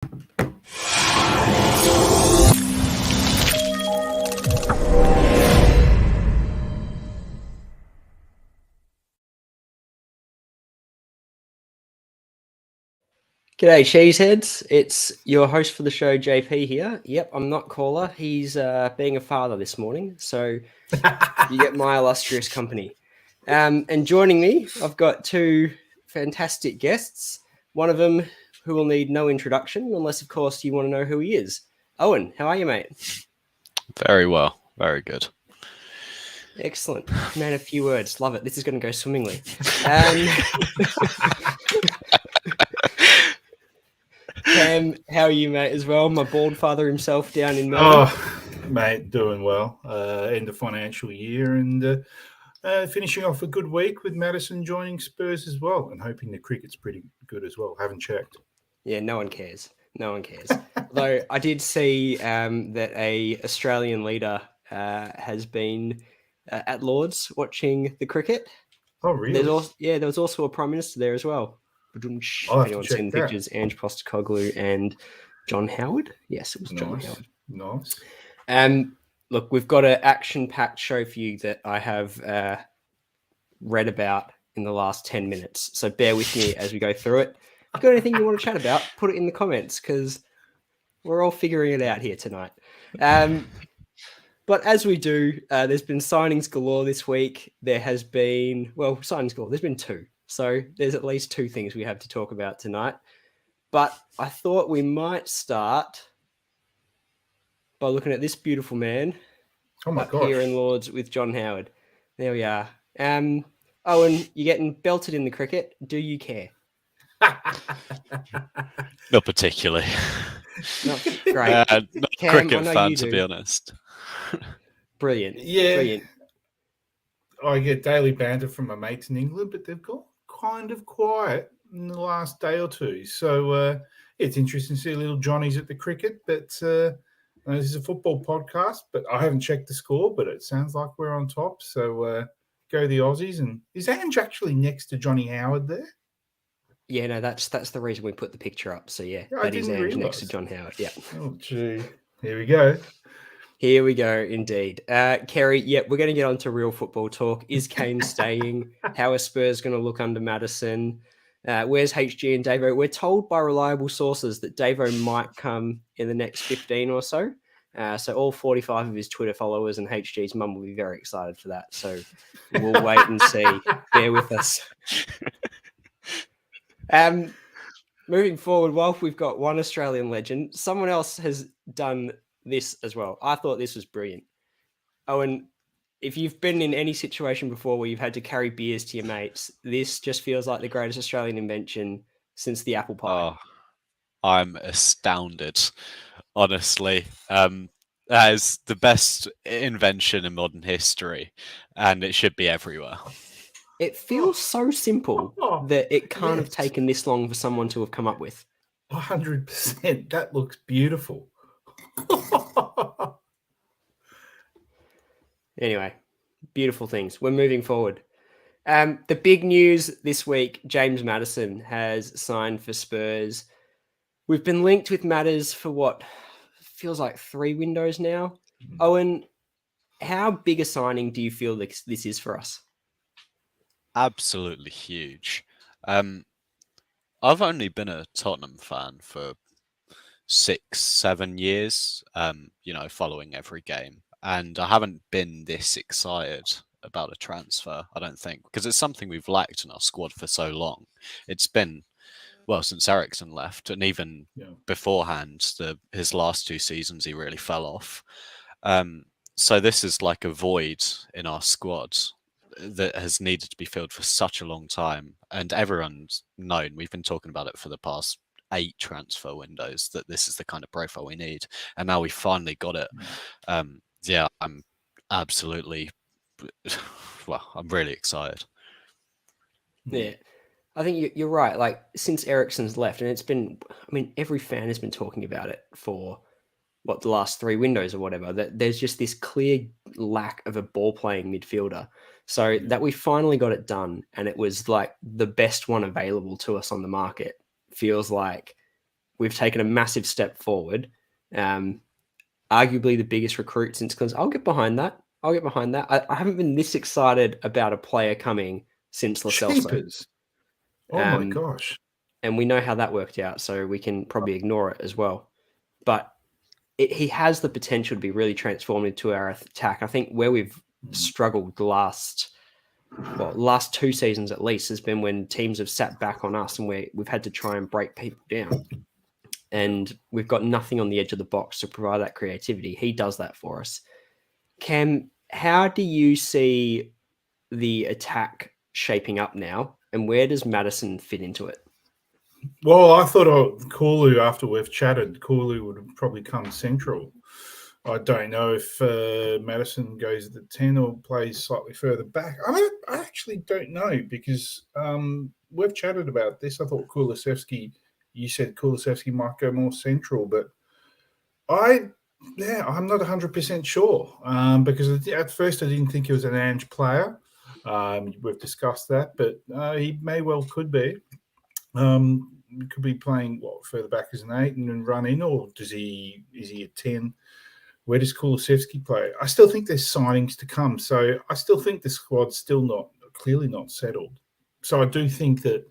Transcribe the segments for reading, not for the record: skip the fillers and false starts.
G'day, Cheeseheads. It's your host for the show, JP here. Yep, I'm not caller. He's being a father this morning, so you get my illustrious company. And joining me, I've got two fantastic guests. One of them who will need no introduction, unless, of course, you want to know who he is. Owen, how are you, mate? Very well. Very good. Excellent. Man, a few words. Love it. This is going to go swimmingly. Cam, how are you, mate, as well? My bald father himself down in Melbourne. Oh, mate, doing well. End of financial year and finishing off a good week with Maddison joining Spurs as well, and hoping the cricket's pretty good as well. Haven't checked. Yeah, no one cares. No one cares. Although I did see that a Australian leader has been at Lords watching the cricket. Oh, really? There was also a Prime Minister there as well. If I'll have to anyone's check seen the that. pictures, Ange Postecoglou and John Howard. Yes, it was John Howard. Nice. Look, we've got an action-packed show for you that I have read about in the last 10 minutes. So bear with me as we go through it. If you've got anything you want to chat about, put it in the comments because we're all figuring it out here tonight. But as we do, there's been signings galore this week. There has been, signings galore. There's been two. So there's at least two things we have to talk about tonight. But I thought we might start by looking at this beautiful man here in Lords with John Howard. There we are. Owen, you're getting belted in the cricket. Do you care? Not particularly. Not great. Not a cricket fan, to be honest. Brilliant. Yeah. Brilliant. I get daily banter from my mates in England, but they've got kind of quiet in the last day or two. So it's interesting to see little Johnny's at the cricket. But this is a football podcast, but I haven't checked the score, but it sounds like we're on top. So go the Aussies. And is Ange actually next to Johnny Howard there? Yeah, no, that's the reason we put the picture up. So yeah, I that is Ange realize. next to John Howard. Yeah. Oh, gee. Here we go. Here we go, indeed. Kerry, we're going to get on to real football talk. Is Kane staying? How are Spurs going to look under Maddison? Where's HG and DaveO? We're told by reliable sources that DaveO might come in the next 15 or so. So all 45 of his Twitter followers and HG's mum will be very excited for that. So we'll wait and see. Bear with us. Moving forward, while we've got one Australian legend, someone else has done this as well. I thought this was brilliant. Owen, if you've been in any situation before where you've had to carry beers to your mates, this just feels like the greatest Australian invention since the apple pie. Oh, I'm astounded, honestly. That is the best invention in modern history, and it should be everywhere. It feels so simple that it can't have taken this long for someone to have come up with. 100%. That looks beautiful. Anyway, beautiful things. We're moving forward. The big news this week, James Maddison has signed for Spurs. We've been linked with Matters for what feels like 3 windows now. Owen, how big a signing do you feel this is for us? Absolutely huge. I've only been a Tottenham fan for 6-7 years, following every game. And I haven't been this excited about a transfer, I don't think, because it's something we've lacked in our squad for so long. It's been, since Eriksen left, and even beforehand, his last 2 seasons, he really fell off. So this is like a void in our squad that has needed to be filled for such a long time. And everyone's known, we've been talking about it for the past 8 transfer windows, that this is the kind of profile we need. And now we finally got it. I'm absolutely, I'm really excited. Yeah, I think you're right. Like, since Eriksen's left, and it's been, every fan has been talking about it for the last 3 windows or whatever, that there's just this clear lack of a ball playing midfielder. So that we finally got it done, and it was like the best one available to us on the market, feels like we've taken a massive step forward. Arguably the biggest recruit since Clemson. I'll get behind that. I haven't been this excited about a player coming since Lo Celso. Cheapers. Oh my gosh. And we know how that worked out, so we can probably ignore it as well. But he has the potential to be really transformative to our attack. I think where we've struggled the last 2 seasons at least has been when teams have sat back on us and we've had to try and break people down. And we've got nothing on the edge of the box to provide that creativity. He does that for us. Cam, how do you see the attack shaping up now, and where does Maddison fit into it? Well, I thought Kulu, after we've chatted, Kulu would have probably come central. I don't know if Maddison goes at the 10 or plays slightly further back. I actually don't know because we've chatted about this. I thought Kulusevski, you said Kulusevski might go more central, but I'm not 100% sure because at first I didn't think he was an Ange player. We've discussed that, but he may well could be. Could be playing further back as an 8 and then run in, or is he a 10? Where does Kulusevski play? I still think there's signings to come, so I still think the squad's still clearly not settled. So I do think that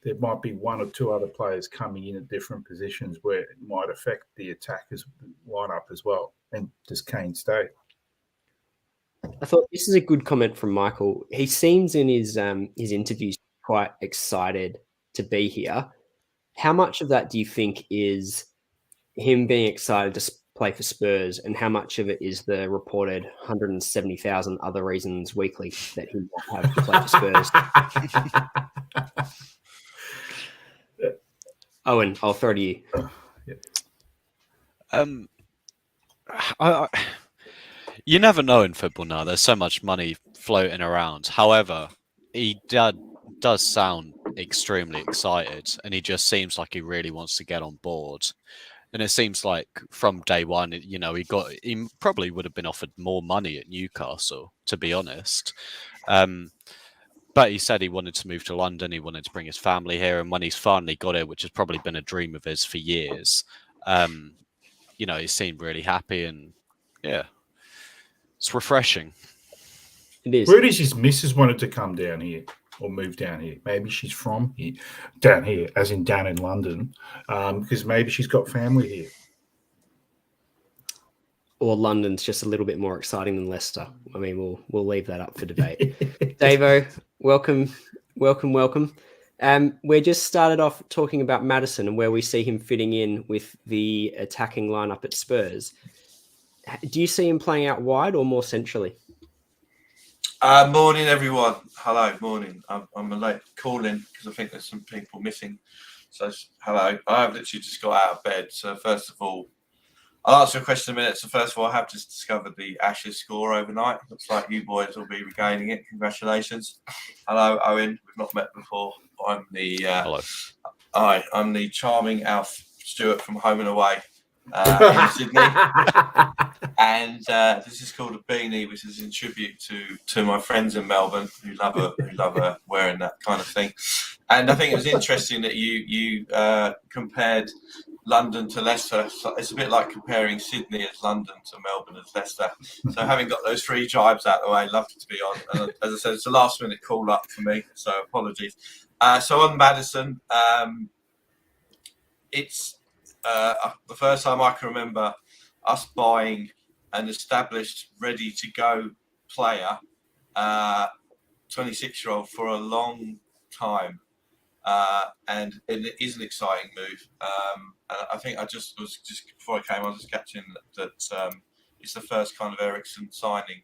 there might be one or two other players coming in at different positions where it might affect the attackers lineup as well. And does Kane stay? I thought this is a good comment from Michael. He seems in his interviews quite excited to be here. How much of that do you think is him being excited to play for Spurs, and how much of it is the reported 170,000 other reasons weekly that he might have to play for Spurs? Owen, I'll throw to you. You never know in football now. There's so much money floating around. However, he does sound extremely excited, and he just seems like he really wants to get on board. And it seems like from day one, he probably would have been offered more money at Newcastle, to be honest. But he said he wanted to move to London. He wanted to bring his family here, and when he's finally got it, which has probably been a dream of his for years, he seemed really happy, and yeah, it's refreshing. It is. Where does his missus wanted to come down here or move down here? Maybe she's from here, down here, as in down in London, because maybe she's got family here. Or London's just a little bit more exciting than Leicester. I mean, we'll leave that up for debate. DaveO, welcome. We just started off talking about Maddison and where we see him fitting in with the attacking lineup at Spurs. Do you see him playing out wide or more centrally? Morning, everyone. Hello, morning. I'm a late call-in because I think there's some people missing. So, hello. I have literally just got out of bed. So, first of all, I'll answer a question in a minute. So, first of all, I have just discovered the Ashes score overnight. Looks like you boys will be regaining it. Congratulations. Hello, Owen. We've not met before. I'm the Hello. Hi, I'm the charming Alf Stewart from Home and Away in Sydney. And this is called a beanie, which is in tribute to my friends in Melbourne who love wearing that kind of thing. And I think it was interesting that you compared London to Leicester. It's a bit like comparing Sydney as London to Melbourne as Leicester. So having got those three jibes out of the way, lovely to be on. And as I said, it's a last minute call up for me, so apologies. So on Maddison, it's the first time I can remember us buying an established, ready-to-go player, 26-year-old, for a long time. And it is an exciting move. And I think before I came, I was just catching that it's the first kind of Eriksen signing.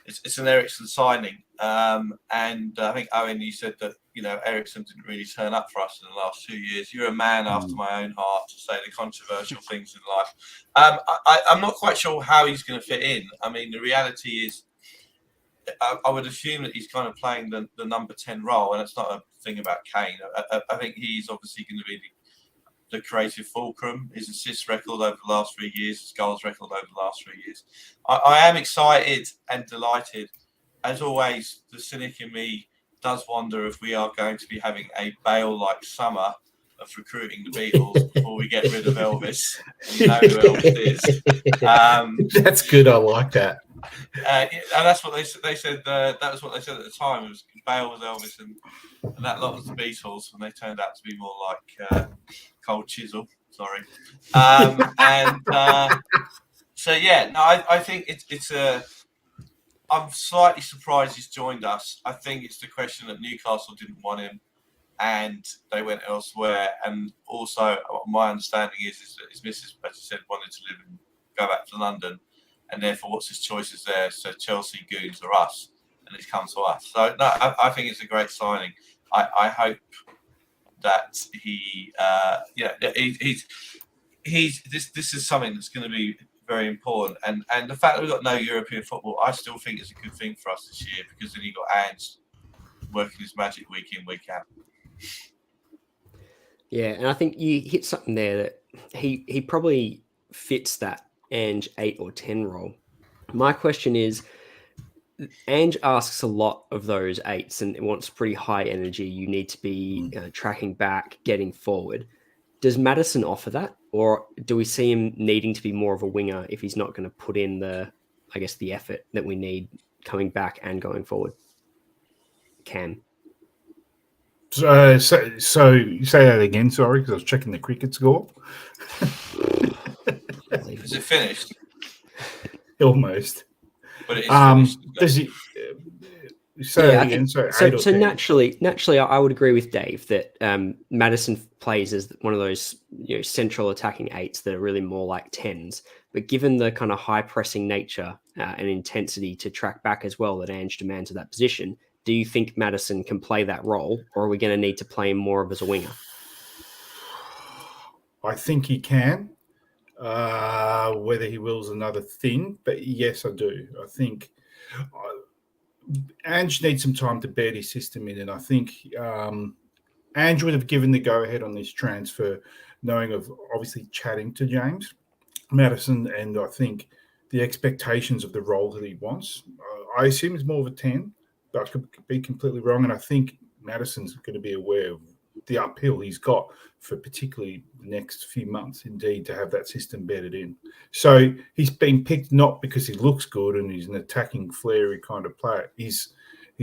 It's an Eriksen signing. And I think, Owen, you said that, Eriksen didn't really turn up for us in the last 2 years. You're a man after my own heart to say the controversial things in life. I'm not quite sure how he's going to fit in. I mean, the reality is, I would assume that he's kind of playing the number 10 role, and it's not a thing about Kane. I think he's obviously going to be the creative fulcrum. His assist record over the last 3 years, his goals record over the last 3 years. I am excited and delighted. As always, the cynic in me does wonder if we are going to be having a Bale-like summer of recruiting the Beatles before we get rid of Elvis. You know who Elvis is. That's good. I like that. And that's what they said. That was what they said at the time. It was Bale was Elvis, and that lot was the Beatles, and they turned out to be more like Cold Chisel. Sorry. So yeah, no, I think it's a. I'm slightly surprised he's joined us. I think it's the question that Newcastle didn't want him, and they went elsewhere. And also, my understanding is that his missus, as you said, wanted to go back to London, and therefore, what's his choices there? So Chelsea, Goons, or us, and he's come to us. So no, I think it's a great signing. I hope that he, this is something that's going to be very important, and the fact that we've got no European football, I still think is a good thing for us this year, because then you got Ange working his magic week in, week out. Yeah, and I think you hit something there that he probably fits that Ange 8 or 10 role. My question is, Ange asks a lot of those 8s and it wants pretty high energy. You need to be tracking back, getting forward. Does Maddison offer that, or do we see him needing to be more of a winger if he's not going to put in the effort that we need coming back and going forward? Cam. So you say that again, sorry, because I was checking the cricket score. Is it finished? Almost. But it is finished. Does he say that again? So naturally, I would agree with Dave that Maddison plays as one of those central attacking 8s that are really more like 10s. But given the kind of high pressing nature and intensity to track back as well that Ange demands of that position, do you think Maddison can play that role, or are we going to need to play him more of as a winger? I think he can. Whether he will is another thing, but yes, I do. I think Ange needs some time to bed his system in, and I think Ange would have given the go-ahead on this transfer, knowing of obviously chatting to James Maddison, and I think the expectations of the role that he wants. I assume it's more of a 10, but I could be completely wrong, and I think Maddison's going to be aware of the uphill he's got for particularly the next few months, indeed, to have that system bedded in. So he's been picked not because he looks good and he's an attacking, flary kind of player. He's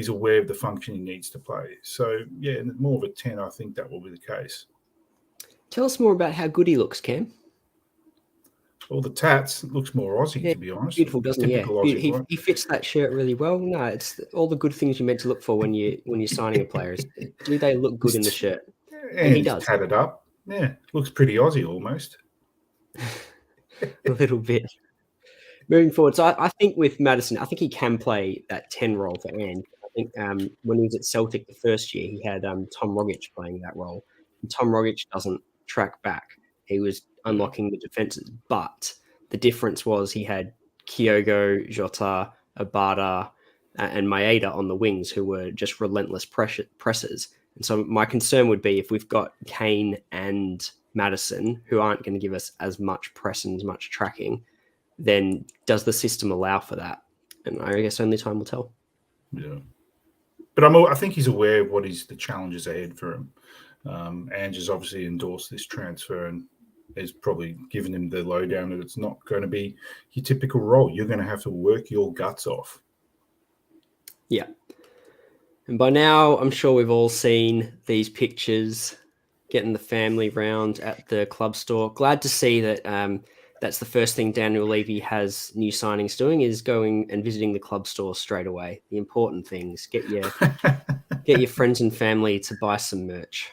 aware of the function he needs to play. So, yeah, more of a 10, I think that will be the case. Tell us more about how good he looks, Cam. Well, the tats looks more Aussie, to be honest. Beautiful, doesn't he? Yeah. He fits that shirt really well. No, it's all the good things you're meant to look for when you're signing a player. Do they look good in the shirt? And he does. Tatted up. Yeah, looks pretty Aussie almost. A little bit. Moving forward, so I think with Maddison, I think he can play that 10 role for Ange. I think when he was at Celtic the first year, he had Tom Rogic playing that role. And Tom Rogic doesn't track back. He was unlocking the defenses, but the difference was he had Kyogo, Jota, Abada, and Maeda on the wings, who were just relentless pressers. And so my concern would be if we've got Kane and Maddison, who aren't going to give us as much press and as much tracking, then does the system allow for that? And I guess only time will tell. Yeah. But I think he's aware of what is the challenges ahead for him. Ange has obviously endorsed this transfer and has probably given him the lowdown that it's not going to be your typical role. You're going to have to work your guts off. Yeah. And by now, I'm sure we've all seen these pictures getting the family round at the club store. Glad to see that that's the first thing Daniel Levy has new signings doing is going and visiting the club store straight away. The important things. Get your friends and family to buy some merch.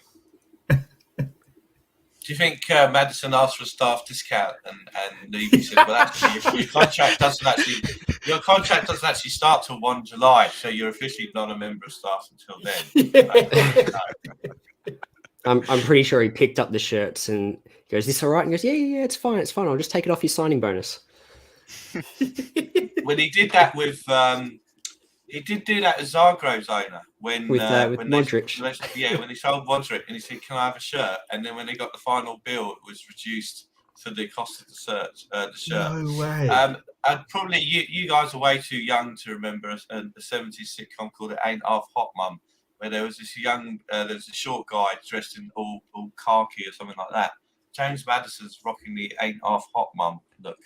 Do you think Maddison asked for a staff discount and Levy said, well, actually, your contract doesn't actually start till 1 July, so you're officially not a member of staff until then. I'm pretty sure he picked up the shirts and goes, "This all right?" And goes, "Yeah, it's fine. I'll just take it off your signing bonus." When he did that with, he did do that as Zagrove's owner when Modric. When he sold Modric and he said, "Can I have a shirt?" And then when they got the final bill, it was reduced to the cost of the shirt. No way. And probably you guys are way too young to remember a 70s sitcom called "It Ain't Half Hot, Mum," where there was this there was a short guy dressed in all khaki or something like that. James Maddison's rocking the ain't half hot mum look.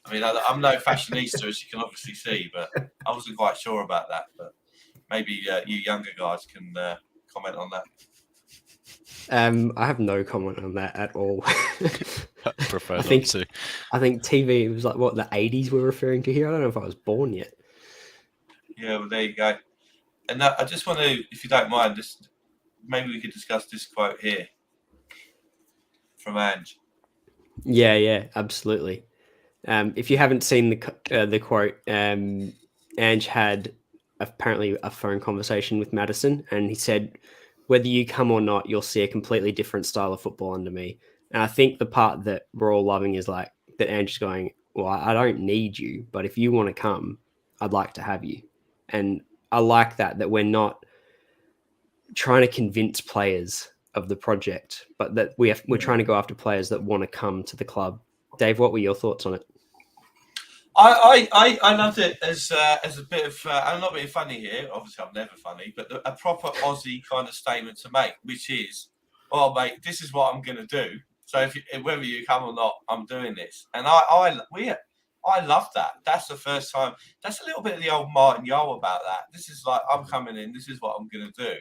I mean, I'm no fashionista, as you can obviously see, but I wasn't quite sure about that. But maybe you younger guys can comment on that. I have no comment on that at all. I prefer I not think, to. I think TV was like what the 80s we're referring to here. I don't know if I was born yet. Yeah, well, there you go. And I just want to, if you don't mind, just maybe we could discuss this quote here from Ange. Yeah, absolutely. If you haven't seen the quote, Ange had apparently a phone conversation with Maddison, and he said, "Whether you come or not, you'll see a completely different style of football under me." And I think the part that we're all loving is like that Ange is going, "Well, I don't need you, but if you want to come, I'd like to have you." And I like that we're not trying to convince players of the project, but that we're trying to go after players that want to come to the club. Dave, what were your thoughts on it? I loved it as a bit of. I'm not being funny here. Obviously, I'm never funny, but a proper Aussie kind of statement to make, which is, "Well, mate, this is what I'm going to do. So whether you come or not, I'm doing this." And I love that. That's the first time. That's a little bit of the old Martin Yole about that. This is like, I'm coming in. This is what I'm going to do.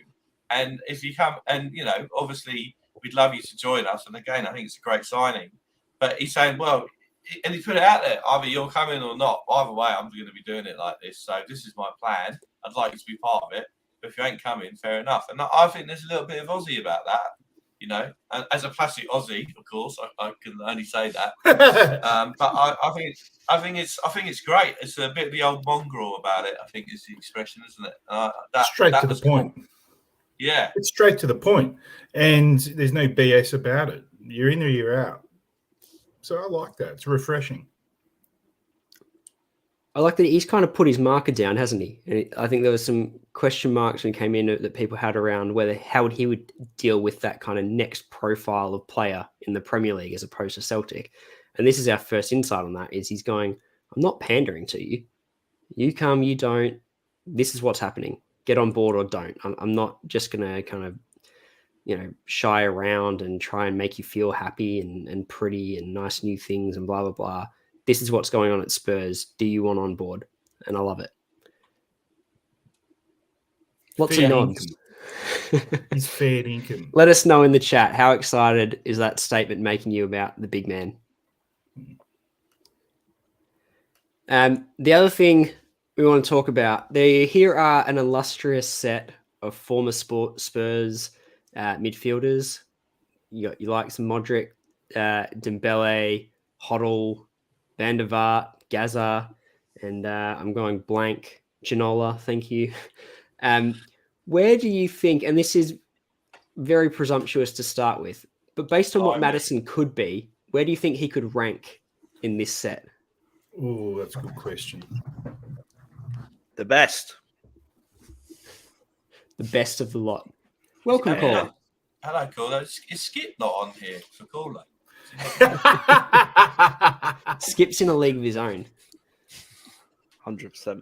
And if you come, and obviously, we'd love you to join us. And again, I think it's a great signing. But he's saying, well. And he put it out there, either you're coming or not. Either way, I'm going to be doing it like this. So this is my plan. I'd like you to be part of it. But if you ain't coming, fair enough. And I think there's a little bit of Aussie about that, And as a classic Aussie, of course, I can only say that. But I think it's great. It's a bit of the old mongrel about it. I think is the expression, isn't it? Straight to the point. Cool. Yeah, it's straight to the point, and there's no BS about it. You're in or you're out. So I like that. It's refreshing. I like that he's kind of put his marker down, hasn't he? And I think there was some question marks when he came in that people had around how he would deal with that kind of next profile of player in the Premier League as opposed to Celtic. And this is our first insight on that, is he's going, I'm not pandering to you. You come, you don't. This is what's happening. Get on board or don't. I'm not just going to kind of shy around and try and make you feel happy and pretty and nice new things and blah, blah, blah. This is what's going on at Spurs. Do you want on board? And I love it. Lots of nods. He's fair income. Let us know in the chat, how excited is that statement making you about the big man? The other thing we want to talk about, here are an illustrious set of former Spurs midfielders. You like some Modric, Dembele, Hoddle, Van der Vaart, Gaza, and I'm going blank, Ginola, thank you. Where do you think, and this is very presumptuous to start with, but based on what Maddison could be, where do you think he could rank in this set? Oh, that's a good question. The best. The best of the lot. Welcome, caller. Hello, caller. Is Skipp not on here for caller? Skipp's in a league of his own. 100%.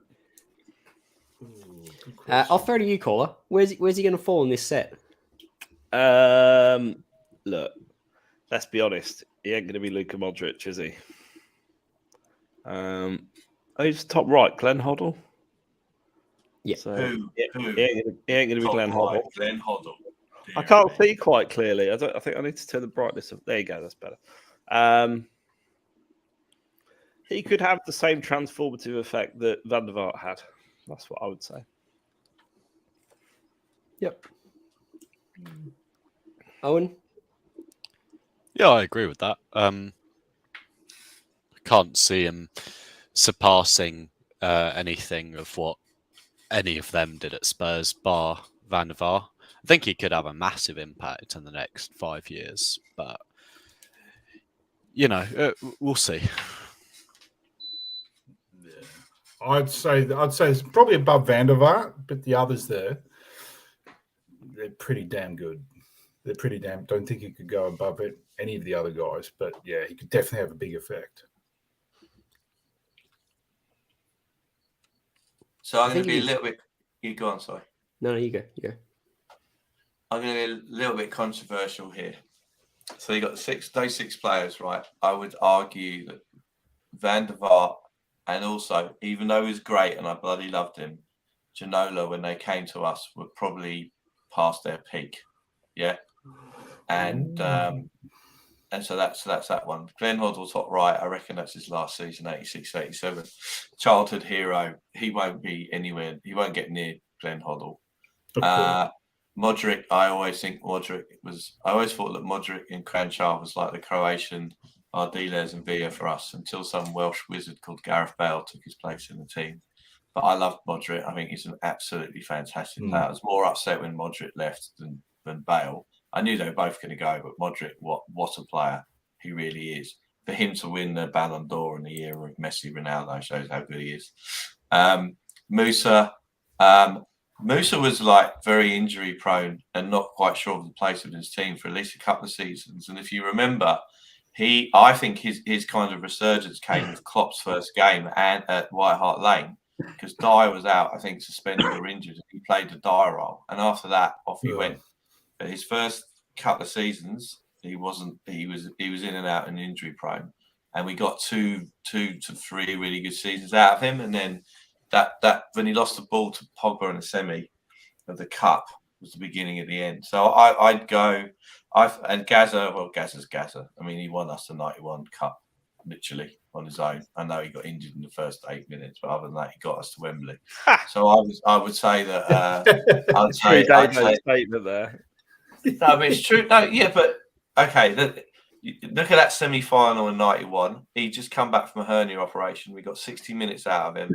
I'll throw to you, caller. Where's he going to fall in this set? Look, let's be honest. He ain't going to be Luka Modric, is he? He's top right, Glenn Hoddle. Yeah. So, Who? He ain't going to be Glenn Hoddle. Glenn Hoddle. I can't see quite clearly. I think I need to turn the brightness up. There you go. That's better. He could have the same transformative effect that Van der Vaart had. That's what I would say. Yep. Owen? Yeah, I agree with that. Can't see him surpassing anything of what any of them did at Spurs, bar Van der Vaart. I think he could have a massive impact in the next 5 years, but we'll see. Yeah. I'd say it's probably above Van der Vaart, but the others they're pretty damn good. They're pretty damn. Don't think he could go above it, any of the other guys, but yeah, he could definitely have a big effect. So I'm going to be a little bit. You go on, sorry. No, you go. You go. I'm going to be a little bit controversial here. So you got those six players, right? I would argue that Van der Vaart, and also, even though he was great and I bloody loved him, Ginola, when they came to us, were probably past their peak. Yeah. And so that's that one. Glenn Hoddle top right. I reckon that's his last season, 86, 87. Childhood hero. He won't be anywhere. He won't get near Glenn Hoddle. Modric, I always thought that Modric and Kranjčar was like the Croatian Ardiles and Villa for us until some Welsh wizard called Gareth Bale took his place in the team. But I loved Modric. I think he's an absolutely fantastic player. I was more upset when Modric left than Bale. I knew they were both going to go, but Modric, what a player he really is. For him to win the Ballon d'Or in the year of Messi, Ronaldo shows how good he is. Musa was like very injury prone and not quite sure of the place of his team for at least a couple of seasons. And if you remember, I think his kind of resurgence came with Klopp's first game and at White Hart Lane, because Dier was out, I think, suspended or injured. He played the Dier role, and after that, off he went. But his first couple of seasons, he wasn't. He was in and out and injury prone, and we got two to three really good seasons out of him. And then that when he lost the ball to Pogba in the semi of the cup was the beginning of the end. So I'd go. And Gaza, well, Gaza's Gaza. I mean, he won us the '91 Cup literally on his own. I know he got injured in the first 8 minutes, but other than that, he got us to Wembley. So I would say that I'd say statement there. No, but it's true. No, yeah, but okay. Look at that semi-final in '91. He just come back from a hernia operation. We got 60 minutes out of him,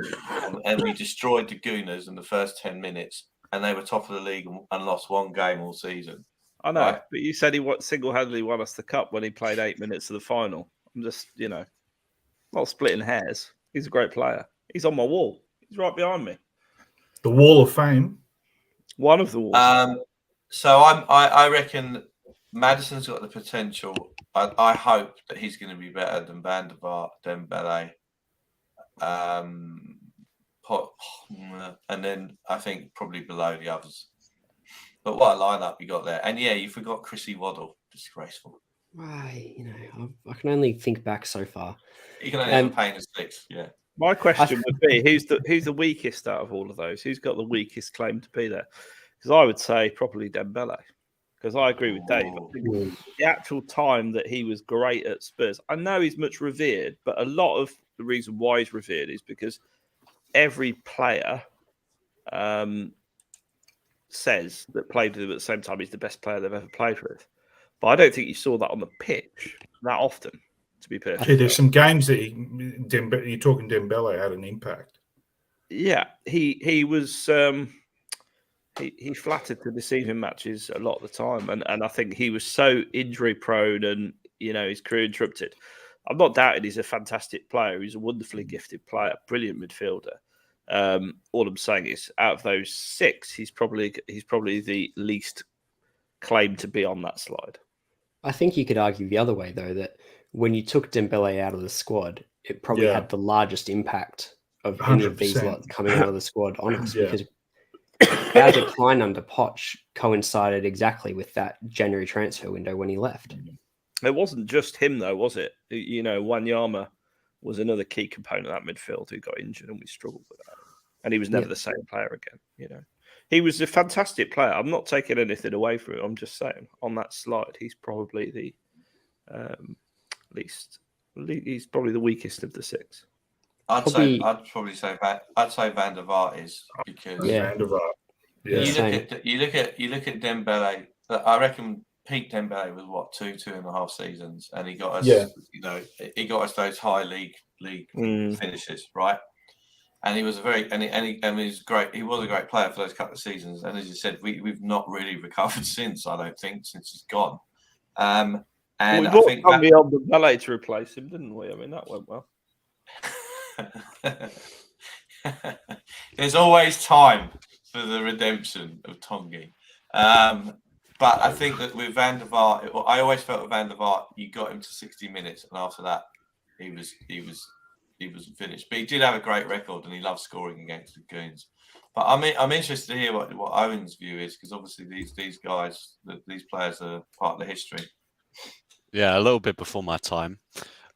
and we destroyed the Gooners in the first 10 minutes, and they were top of the league and lost one game all season. I know, right? But you said he single-handedly won us the cup when he played 8 minutes of the final. I'm just, not splitting hairs. He's a great player. He's on my wall. He's right behind me. The Wall of Fame. One of the walls. So I reckon Maddison's got the potential. I hope that he's going to be better than Van der Vaart, Dembele, and then I think probably below the others. But what a lineup you got there. And yeah, you forgot Chrissy Waddle. Disgraceful. Why? I can only think back so far. You can only have pain as six, yeah. My question would be, who's the weakest out of all of those? Who's got the weakest claim to be there? Because I would say probably Dembele. Because I agree with Dave. I think the actual time that he was great at Spurs, I know he's much revered, but a lot of the reason why he's revered is because every player says that played with him at the same time he's the best player they've ever played with. But I don't think you saw that on the pitch that often, to be perfect. Yeah, there's some games that you're talking Dembele had an impact. Yeah, he was he flattered to deceiving matches a lot of the time, and I think he was so injury prone and his career interrupted. I'm not doubting he's a fantastic player. He's a wonderfully gifted player, brilliant midfielder. All I'm saying is, out of those six, he's probably the least claimed to be on that slide. I think you could argue the other way, though, that when you took Dembele out of the squad, it probably had the largest impact of any of these lots coming out of the squad on us, because our decline under Poch coincided exactly with that January transfer window when he left. It wasn't just him, though, was it? Wanyama was another key component of that midfield who got injured, and we struggled with that. And he was never the same player again, He was a fantastic player. I'm not taking anything away from him. I'm just saying, on that slide, he's probably the he's probably the weakest of the six. I'd say Van der Vaart is, because Van der Vaart. Yeah. You look at Dembele. I reckon peak Dembele was what 2.5 seasons, and he got us. He got us those high league finishes, right? And he was he was great. He was a great player for those couple of seasons. And as you said, we've not really recovered since. I don't think since he's gone. And we I think we on the ballet to replace him, didn't we? I mean, that went well. There's always time for the redemption of Tongi. But I think that with Van der Vaart, I always felt with Van der Vaart, you got him to 60 minutes, and after that, he was he wasn't finished. But he did have a great record, and he loved scoring against the Goons. But I'm interested to hear what Owen's view is, because obviously these guys, these players are part of the history. Yeah, a little bit before my time.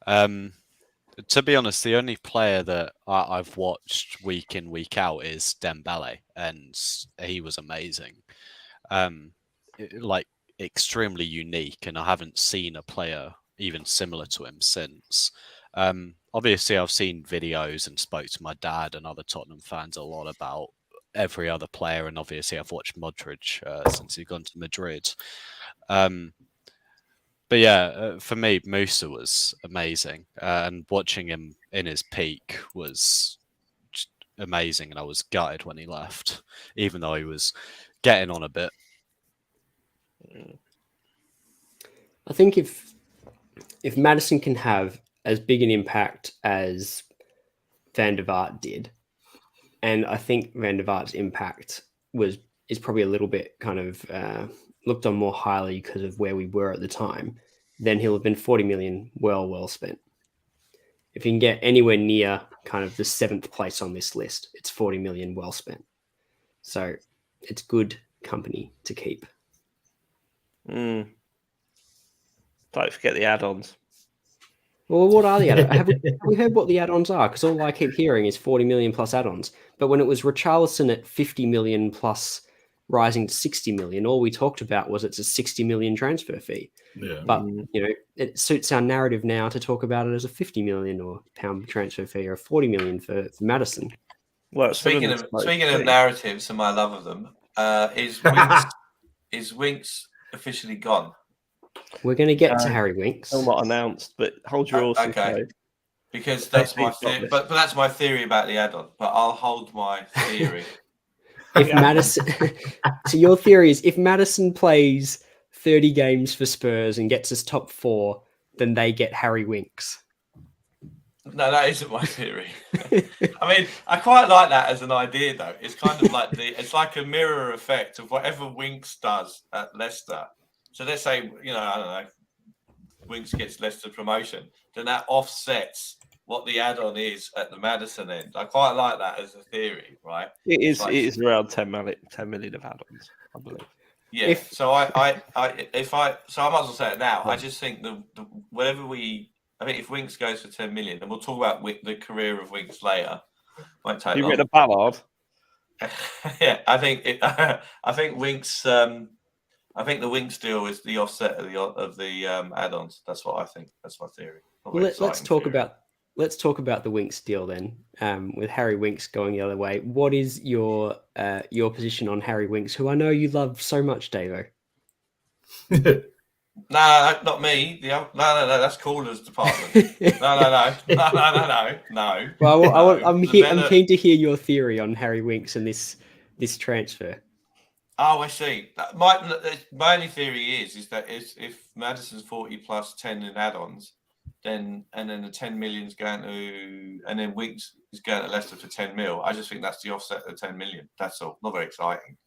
To be honest, the only player that I've watched week in, week out is Dembele, and he was amazing. Like extremely unique, and I haven't seen a player even similar to him since. Obviously, I've seen videos and spoke to my dad and other Tottenham fans a lot about every other player, and obviously I've watched Modric since he's gone to Madrid. But yeah, for me, Musa was amazing, and watching him in his peak was just amazing. And I was gutted when he left, even though he was getting on a bit. I think if Maddison can have as big an impact as Van der Vaart did, and I think Van der Vaart's impact is probably a little bit kind of looked on more highly because of where we were at the time, then he'll have been 40 million well spent. If he can get anywhere near kind of the 7th place on this list, it's 40 million well spent. So it's good company to keep. Don't forget the add-ons. Well, what are the add-ons? Have we heard what the add-ons are? Because all I keep hearing is 40 million plus add-ons. But when it was Richarlison at 50 million plus rising to 60 million, all we talked about was it's a 60 million transfer fee. Yeah. But, it suits our narrative now to talk about it as a 50 million or pound transfer fee or 40 million for Maddison. Well, Speaking of narratives and my love of them, is Winks officially gone? We're going to get to Harry Winks. Still not announced, but hold your horses. Okay. Because that's my theory. But that's my theory about the add-on. But I'll hold my theory. If Maddison, so your theory is if Maddison plays 30 games for Spurs and gets us top 4, then they get Harry Winks. No, that isn't my theory. I mean, I quite like that as an idea, though. It's kind of like it's like a mirror effect of whatever Winks does at Leicester. So let's say, I don't know, Winks gets Leicester promotion, then that offsets what the add-on is at the Maddison end. I quite like that as a theory, right? It is around 10 million of add-ons, I believe. Yeah. So I might as well say it now. I just think I think if Winks goes for 10 million, and we'll talk about the career of Winks later. Won't take long. You read a ballad? Yeah, I think Winks. I think the Winks deal is the offset of the add-ons. That's what I think. That's my theory. Well, let's talk about the Winks deal then. With Harry Winks going the other way, what is your position on Harry Winks, who I know you love so much, DaveO? No, not me. No, that's Caller's department. No. Well, I'm keen to hear your theory on Harry Winks and this transfer. Oh, I see. My only theory is that if Maddison's 40 plus 10 in add-ons, then the 10 million's going to, and then Winks is going to Leicester for 10 mil. I just think that's the offset of the 10 million. That's all. Not very exciting.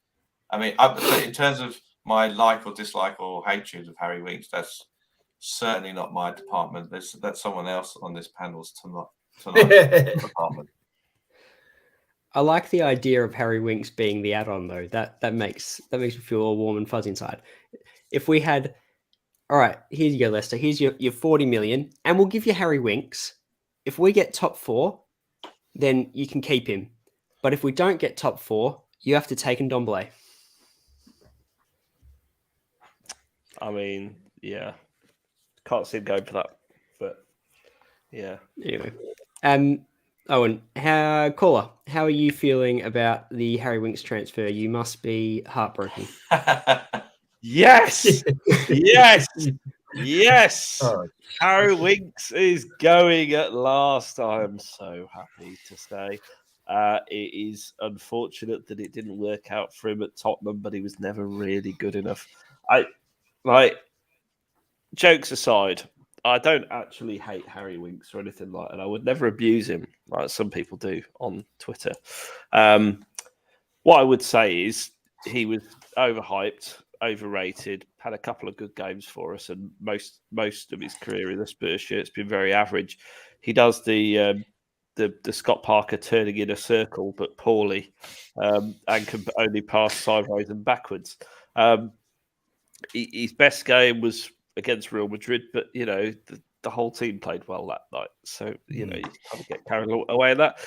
I mean, in terms of my like or dislike or hatred of Harry Winks, that's certainly not my department. That's someone else on this panel's department. I like the idea of Harry Winks being the add-on, though. That makes me feel all warm and fuzzy inside. If we had, all right, here you go, Leicester. Here's your 40 million, and we'll give you Harry Winks. If we get top 4, then you can keep him. But if we don't get top 4, you have to take Ndombele. I mean, yeah, can't see him going for that, but yeah. Anyway, Owen, Caller, how are you feeling about the Harry Winks transfer? You must be heartbroken. Yes. Oh. Harry Winks is going at last. I am so happy to say. It is unfortunate that it didn't work out for him at Tottenham, but he was never really good enough. Jokes aside, I don't actually hate Harry Winks or anything like that. I would never abuse him like some people do on Twitter. What I would say is he was overhyped, overrated, had a couple of good games for us, and most of his career in the Spurs shirt has been very average. He does the the Scott Parker turning in a circle, but poorly, and can only pass sideways and backwards. His best game was against Real Madrid, but the whole team played well that night. So you kind of get carried away with that.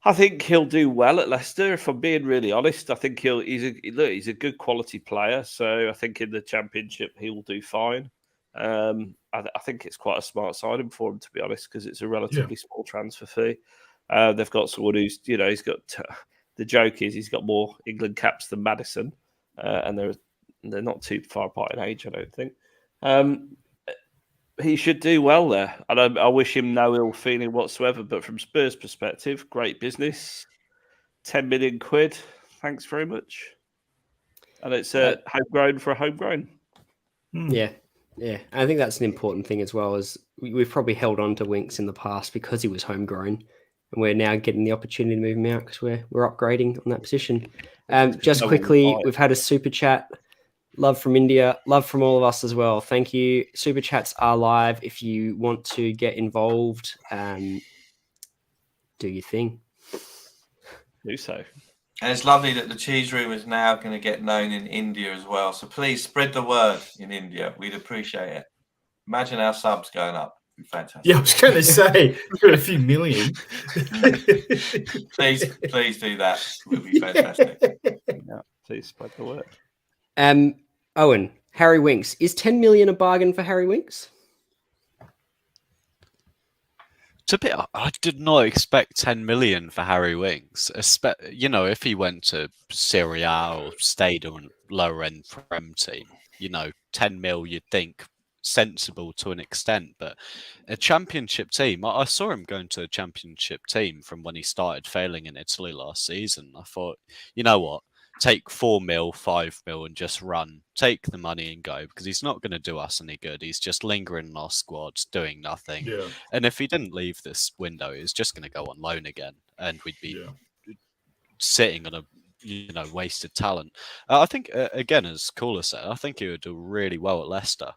I think he'll do well at Leicester. If I'm being really honest, I think he's a good quality player. So I think in the Championship he'll do fine. I think it's quite a smart signing for him, to be honest, because it's a relatively small transfer fee. They've got someone who's he's got. The joke is he's got more England caps than Maddison, and they're not too far apart in age, I don't think. He should do well there. And I wish him no ill feeling whatsoever. But from Spurs' perspective, great business. 10 million quid. Thanks very much. And it's homegrown for a homegrown. Yeah. I think that's an important thing as well, as we've probably held on to Winks in the past because he was homegrown. And we're now getting the opportunity to move him out because we're upgrading on that position. Just quickly, we've had a super chat. Love from India. Love from all of us as well. Thank you. Super chats are live. If you want to get involved, do your thing. Do so. And it's lovely that the cheese room is now going to get known in India as well. So please spread the word in India. We'd appreciate it. Imagine our subs going up. It'd be fantastic. Yeah, I was going to say, we've got a few million. Please do that. It would be fantastic. Yeah, please spread the word. Owen, Harry Winks. Is 10 million a bargain for Harry Winks? I did not expect 10 million for Harry Winks. If he went to Serie A or stayed on lower end Prem team, 10 mil you'd think sensible to an extent. But a Championship team, I saw him going to a Championship team from when he started failing in Italy last season. I thought, you know what? Take 4 mil, 5 mil and just run. Take the money and go, because he's not going to do us any good. He's just lingering in our squads, doing nothing. Yeah. And if he didn't leave this window, he's just going to go on loan again. And we'd be sitting on a wasted talent. I think, again, as Cooler said, I think he would do really well at Leicester.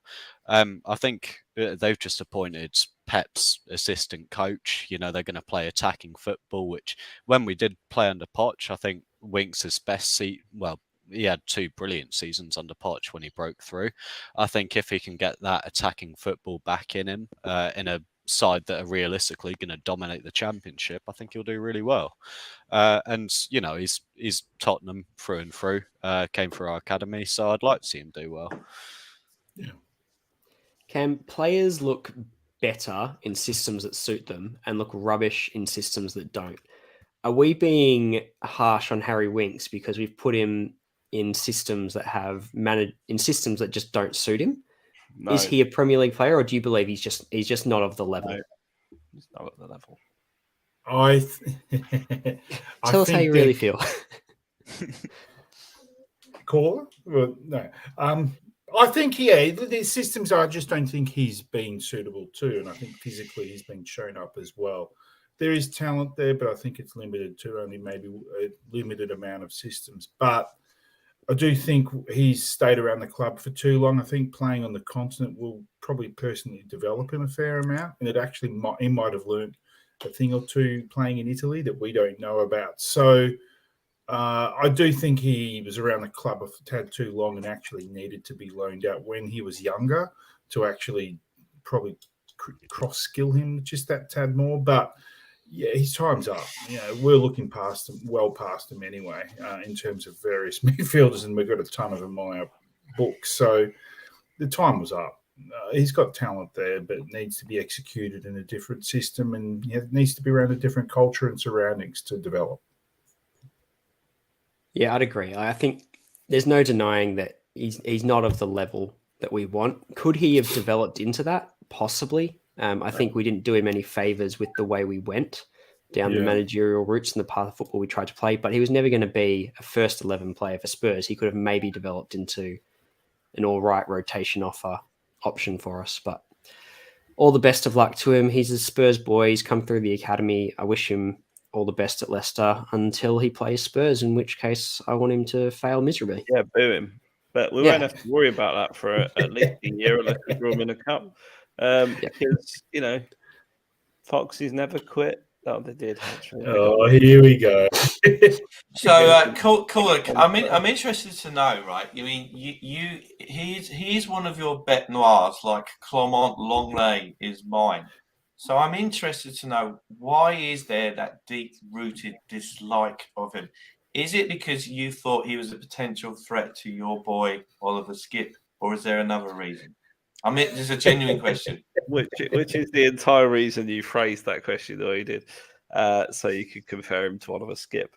I think they've just appointed Pep's assistant coach. They're going to play attacking football, which when we did play under Poch, I think Winks' best seat. Well, he had 2 brilliant seasons under Poch when he broke through. I think if he can get that attacking football back in him, in a side that are realistically going to dominate the Championship, I think he'll do really well. And he's Tottenham through and through. Came through our academy, so I'd like to see him do well. Yeah. Can players look better in systems that suit them and look rubbish in systems that don't? Are we being harsh on Harry Winks because we've put him in systems that systems that just don't suit him? No. Is he a Premier League player, or do you believe he's just not of the level? No, he's not at the level. Tell us how you really feel. Caller? Well, no. I think, the systems, I just don't think he's been suitable to, and I think physically he's been shown up as well. There is talent there, but I think it's limited to only maybe a limited amount of systems. But I do think he's stayed around the club for too long. I think playing on the continent will probably personally develop him a fair amount, and he might have learned a thing or two playing in Italy that we don't know about. So I do think he was around the club a tad too long and actually needed to be loaned out when he was younger to actually probably cross-skill him just that tad more. But yeah, his time's up. We're looking past him, well past him anyway, in terms of various midfielders, and we've got a ton of them on our books. So the time was up. He's got talent there, but it needs to be executed in a different system, and it needs to be around a different culture and surroundings to develop. Yeah, I'd agree. I think there's no denying that he's not of the level that we want. Could he have developed into that? Possibly. I think we didn't do him any favours with the way we went down the managerial routes and the path of football we tried to play, but he was never going to be a first 11 player for Spurs. He could have maybe developed into an all right rotation option for us, but all the best of luck to him. He's a Spurs boy. He's come through the academy. I wish him all the best at Leicester until he plays Spurs, in which case I want him to fail miserably. Yeah, boo him. But we won't have to worry about that for at least a year unless we draw him in a cup. Because, Foxy's never quit. Oh, they did actually. Oh, here we go. So, cool. I'm interested to know, right? I mean, he is one of your bête noirs, like Clement Longley is mine. So I'm interested to know, why is there that deep-rooted dislike of him? Is it because you thought he was a potential threat to your boy Oliver Skipp, or is there another reason? I mean, this is a genuine question. Which is the entire reason you phrased that question the way you did, so you could compare him to Oliver Skipp.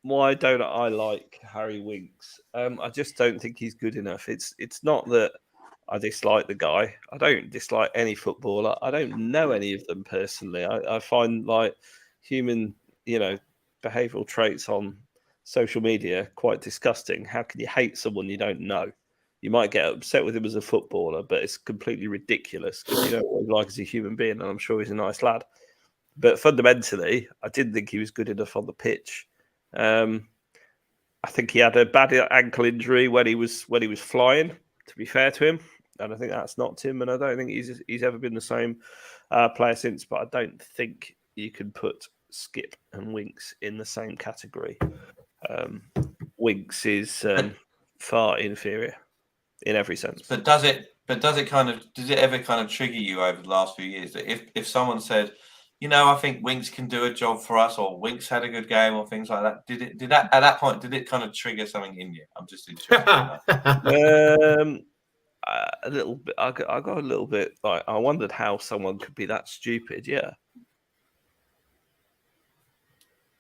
Why don't I like Harry Winks? I just don't think he's good enough. It's not that I dislike the guy. I don't dislike any footballer. I don't know any of them personally. I find like human, behavioural traits on social media quite disgusting. How can you hate someone you don't know? You might get upset with him as a footballer, but it's completely ridiculous because you don't know what he's like as a human being, and I'm sure he's a nice lad. But fundamentally, I didn't think he was good enough on the pitch. I think he had a bad ankle injury when he was flying, to be fair to him, and I think that's knocked him. And I don't think he's ever been the same player since. But I don't think you can put Skipp and Winks in the same category. Winks is far inferior in every sense. But does it ever kind of trigger you over the last few years that if someone said, I think Winks can do a job for us, or Winks had a good game, or things like that, did that at that point, did it kind of trigger something in you? I'm just interested in that. A little bit. I got a little bit like, I wondered how someone could be that stupid. Yeah.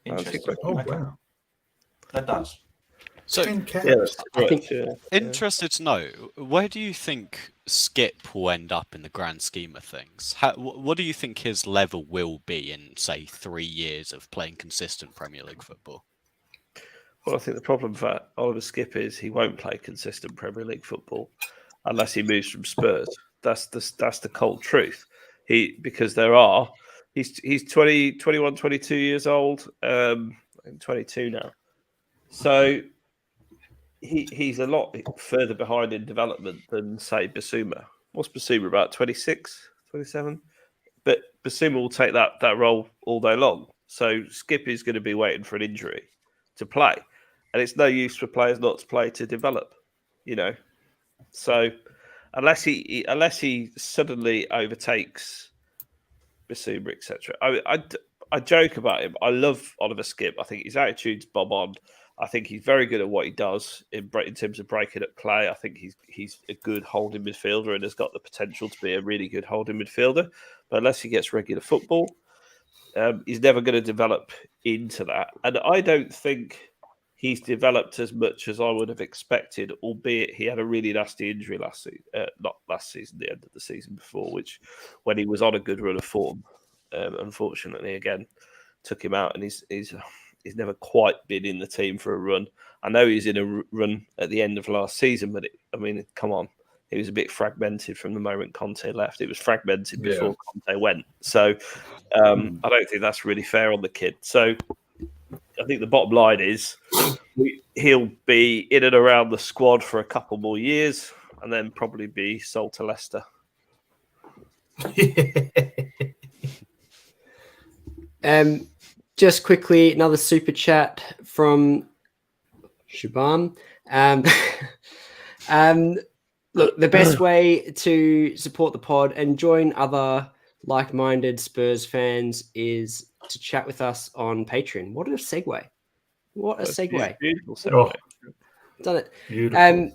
Interesting. Oh, Okay. wow. That does. So, interested to know, where do you think Skipp will end up in the grand scheme of things? What do you think his level will be in, say, 3 years of playing consistent Premier League football? Well, I think the problem for Oliver Skipp is he won't play consistent Premier League football unless he moves from Spurs. That's the cold truth. Because he's 20, 21, 22 years old, I'm 22 now. So he's a lot further behind in development than, say, Bissouma. What's Bissouma, about 26, 27? But Bissouma will take that role all day long. So Skipp is going to be waiting for an injury to play. And it's no use for players not to play to develop, So unless he suddenly overtakes Bissouma, etc. I joke about him. I love Oliver Skipp. I think his attitude's bob on. I think he's very good at what he does in terms of breaking up play. I think he's a good holding midfielder and has got the potential to be a really good holding midfielder. But unless he gets regular football, he's never going to develop into that. And I don't think he's developed as much as I would have expected, albeit he had a really nasty injury last season. Not last season, the end of the season before, which when he was on a good run of form, unfortunately, again, took him out, and he's never quite been in the team for a run. I know he's in a run at the end of last season, but come on. He was a bit fragmented from the moment Conte left. It was fragmented before Conte went. So I don't think that's really fair on the kid. So I think the bottom line is he'll be in and around the squad for a couple more years and then probably be sold to Leicester. Just quickly, another super chat from Shubham. Look, the best way to support the pod and join other like-minded Spurs fans is to chat with us on Patreon. What a segue. What a segue. Beautiful segue. Done it. Beautiful.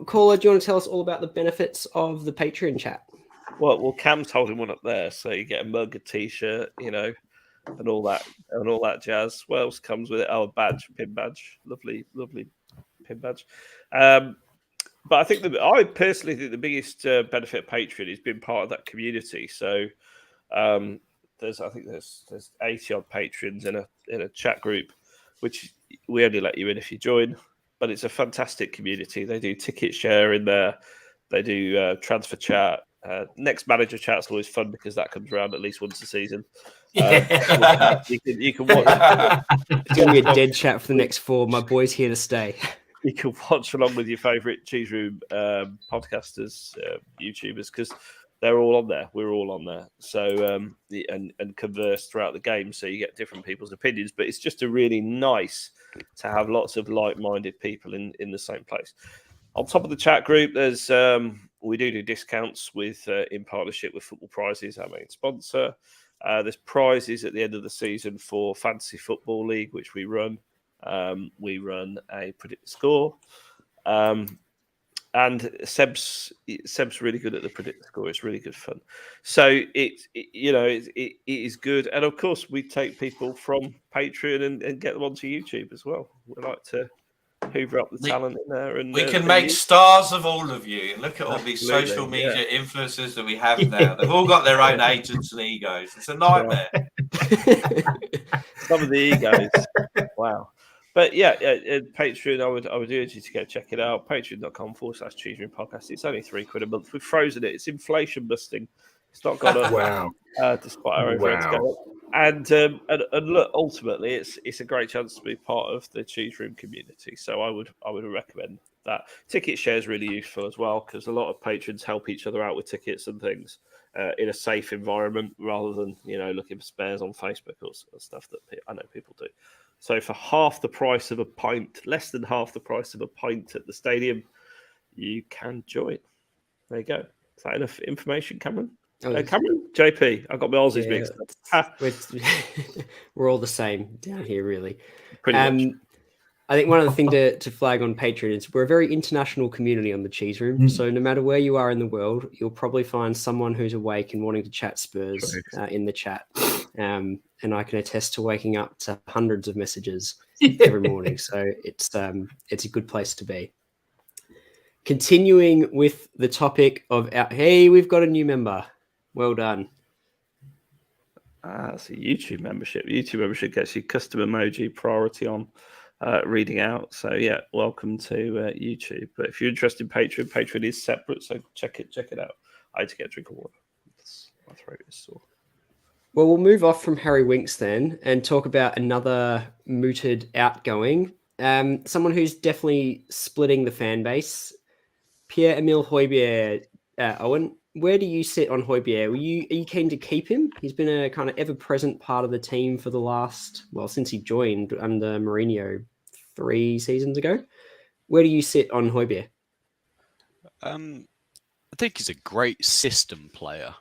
Caller, do you want to tell us all about the benefits of the Patreon chat? Well, Cam's holding one up there, so you get a mug, a t-shirt, and all that jazz. What else comes with it? Oh, a pin badge. Lovely pin badge. But I personally think the biggest benefit of Patreon is being part of that community. So there's 80 odd patrons in a chat group, which we only let you in if you join. But it's a fantastic community. They do ticket share in there. They do transfer chat. Next manager chat's always fun because that comes around at least once a season. You can watch. It's going to be a dead chat for the next 4. My boy's here to stay. You can watch along with your favourite Cheese Room podcasters, YouTubers, because they're all on there. We're all on there. So and converse throughout the game, so you get different people's opinions. But it's just a really nice to have lots of like-minded people in the same place. On top of the chat group, there's we do discounts with in partnership with Football Prizes, our main sponsor. There's prizes at the end of the season for Fantasy Football League, which we run. We run a predict the score. And Seb's really good at the predict score. It's really good fun. So it is good. And of course, we take people from Patreon and get them onto YouTube as well. We like to hoover up the talent in there. And we can make stars of all of you. Look at all these Absolutely, social media influencers that we have now. They've all got their own agents and egos. It's a nightmare. Some of the egos. Wow. But yeah, Patreon, I would urge you to go check it out. Patreon.com/Cheeseroom Podcast. It's only £3 a month. We've frozen it. It's inflation busting. It's not gone up. Wow. Despite our overheads going up. And look, ultimately, it's a great chance to be part of the Cheese Room community. So I would recommend that. Ticket share is really useful as well, because a lot of patrons help each other out with tickets and things in a safe environment, rather than looking for spares on Facebook or stuff that I know people do. So for half the price of a pint, less than half the price of a pint at the stadium, you can join. There you go. Is that enough information, Cameron? Cameron? JP. I got my Aussies mixed up. We're all the same down here, really. Pretty much. I think one of the things to flag on Patreon is we're a very international community on the Cheese Room. So no matter where you are in the world, you'll probably find someone who's awake and wanting to chat Spurs in the chat. And I can attest to waking up to hundreds of messages every morning. So it's a good place to be. Continuing with the topic of hey, we've got a new member. Well done. That's a YouTube membership. YouTube membership gets you custom emoji priority on reading out. So yeah, welcome to YouTube. But if you're interested in Patreon is separate. So check it out. I had to get a drink of water. My throat is sore. Well, we'll move off from Harry Winks then and talk about another mooted outgoing. Someone who's definitely splitting the fan base. Pierre-Emile Hojbjerg. Owen, where do you sit on Hojbjerg? Are you keen to keep him? He's been a kind of ever-present part of the team for the last, since he joined under Mourinho 3 seasons ago. Where do you sit on Hojbjerg? I think he's a great system player.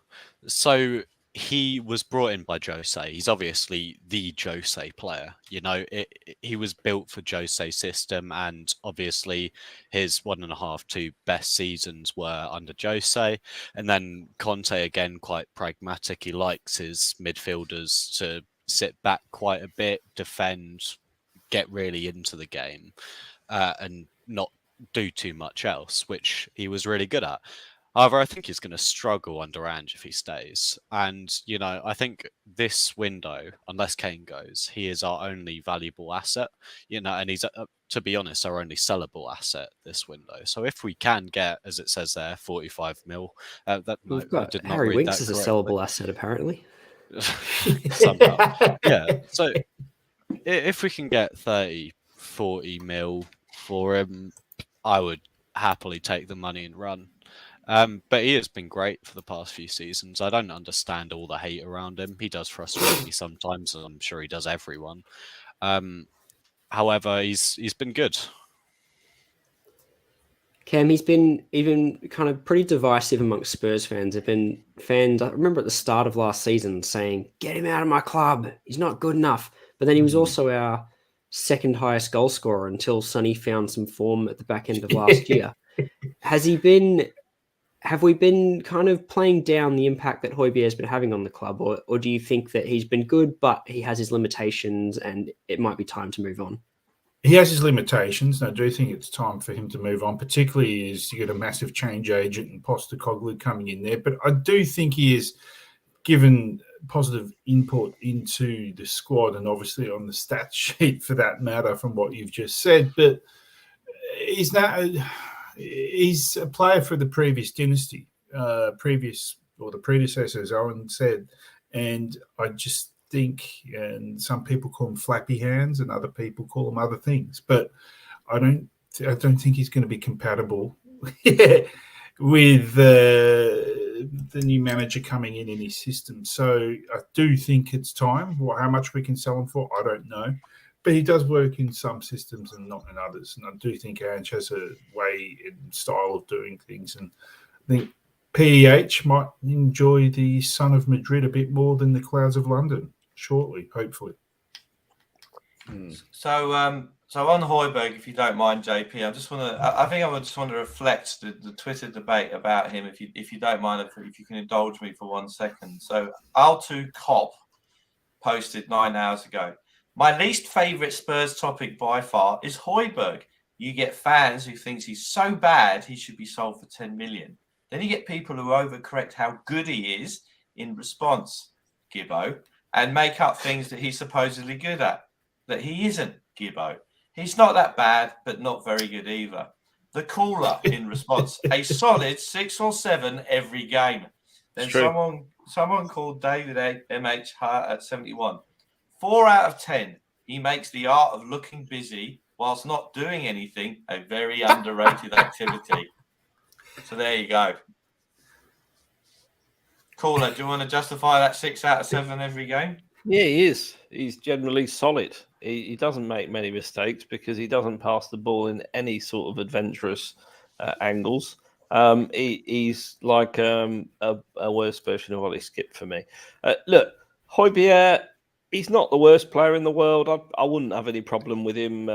So he was brought in by Jose. He's obviously the Jose player. He was built for Jose's system, and obviously his 1.5, 2 best seasons were under Jose. And then Conte, again, quite pragmatic. He likes his midfielders to sit back quite a bit, defend, get really into the game, and not do too much else, which he was really good at. However, I think he's going to struggle under Ange if he stays. And, I think this window, unless Kane goes, he is our only valuable asset, and he's, to be honest, our only sellable asset this window. So if we can get, as it says there, 45 mil, We've got Harry Winks as a sellable asset, apparently. Somehow. Yeah. So if we can get 30, 40 mil for him, I would happily take the money and run. But he has been great for the past few seasons. I don't understand all the hate around him. He does frustrate me sometimes, and I'm sure he does everyone. However, he's been good. Cam, he's been even kind of pretty divisive amongst Spurs fans. There have been fans, I remember at the start of last season, saying, get him out of my club. He's not good enough. But then he was also our second highest goal scorer until Sonny found some form at the back end of last year. Have we been kind of playing down the impact that Hojbjerg has been having on the club, or do you think that he's been good, but he has his limitations and it might be time to move on? He has his limitations, and I do think it's time for him to move on, particularly as you get a massive change agent and Postecoglou coming in there. But I do think he is given positive input into the squad and obviously on the stat sheet for that matter from what you've just said. But he's a player for the previous dynasty, the predecessor, as Owen said. And I just think, and some people call him flappy hands and other people call him other things, but I don't think he's going to be compatible with the new manager coming in his system. So I do think it's time. How much we can sell him for, I don't know. But he does work in some systems and not in others. And I do think Ange has a way and style of doing things. And I think PEH might enjoy the sun of Madrid a bit more than the clouds of London shortly, hopefully. So on Hojbjerg, if you don't mind, JP, I just want to. I think I just want to reflect the Twitter debate about him. If you don't mind, if you can indulge me for 1 second. So Altu Cop posted 9 hours ago. My least favourite Spurs topic by far is Hojbjerg. You get fans who thinks he's so bad he should be sold for 10 million. Then you get people who overcorrect how good he is in response, Gibbo, and make up things that he's supposedly good at. That he isn't, Gibbo. He's not that bad, but not very good either. The cooler in response, a solid 6 or 7 every game. Then someone called David MH Hart at 71. 4 out of 10. He makes the art of looking busy whilst not doing anything a very underrated activity. So there you go. Cooler, do you want to justify that 6 out of 7 every game? Yeah, he is. He's generally solid. He doesn't make many mistakes because he doesn't pass the ball in any sort of adventurous angles. He's like a worse version of Ollie Skipp for me. Look, Hojbjerg, he's not the worst player in the world. I wouldn't have any problem with him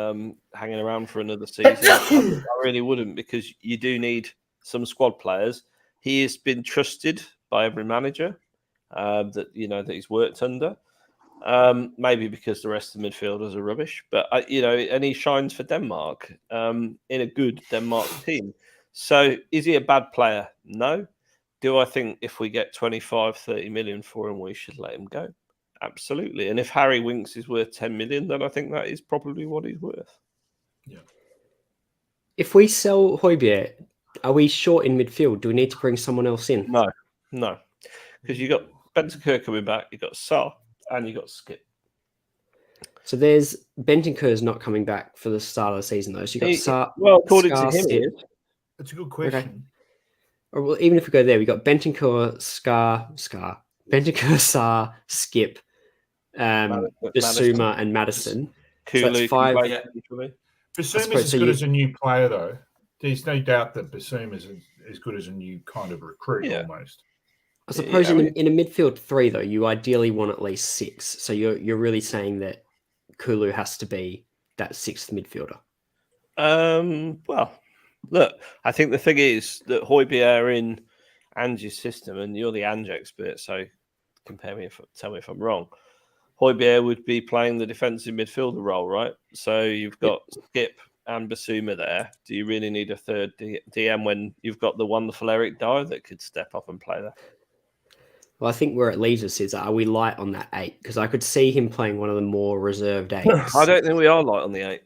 hanging around for another season. I really wouldn't, because you do need some squad players. He has been trusted by every manager that he's worked under. Maybe because the rest of the midfielders are rubbish, but and he shines for Denmark in a good Denmark team. So is he a bad player? No. Do I think if we get 25, 30 million for him, we should let him go? Absolutely. And if Harry Winks is worth 10 million, then I think that is probably what he's worth. Yeah. If we sell Hojbjerg, are we short in midfield? Do we need to bring someone else in? No. Because you got Bentancur coming back, you got Sarr, and you got Skipp. So there's Bentancur's not coming back for the start of the season, though. So you got Sarr. Well, according to him, Skipp. he is. That's a good question. Okay. Or well, even if we go there, we got Bentancur, Bentancur, Sarr, Skipp, Bissouma, and Maddison. So that's 5. Bissouma's as good as a new player, though. There's no doubt that Bissouma's as good as a new kind of recruit, almost. I suppose in a midfield 3, though, you ideally want at least 6. So you're really saying that Kulu has to be that 6th midfielder. Well, look, I think the thing is that Hojbjerg in Ange's system, and you're the Ange expert, so tell me if I'm wrong. Hojbjerg would be playing the defensive midfielder role, right? So you've got Skipp and Bissouma there. Do you really need a third DM when you've got the wonderful Eric Dier that could step up and play there? Well, I think where it leaves us is, are we light on that 8? Because I could see him playing one of the more reserved 8s. I don't think we are light on the 8.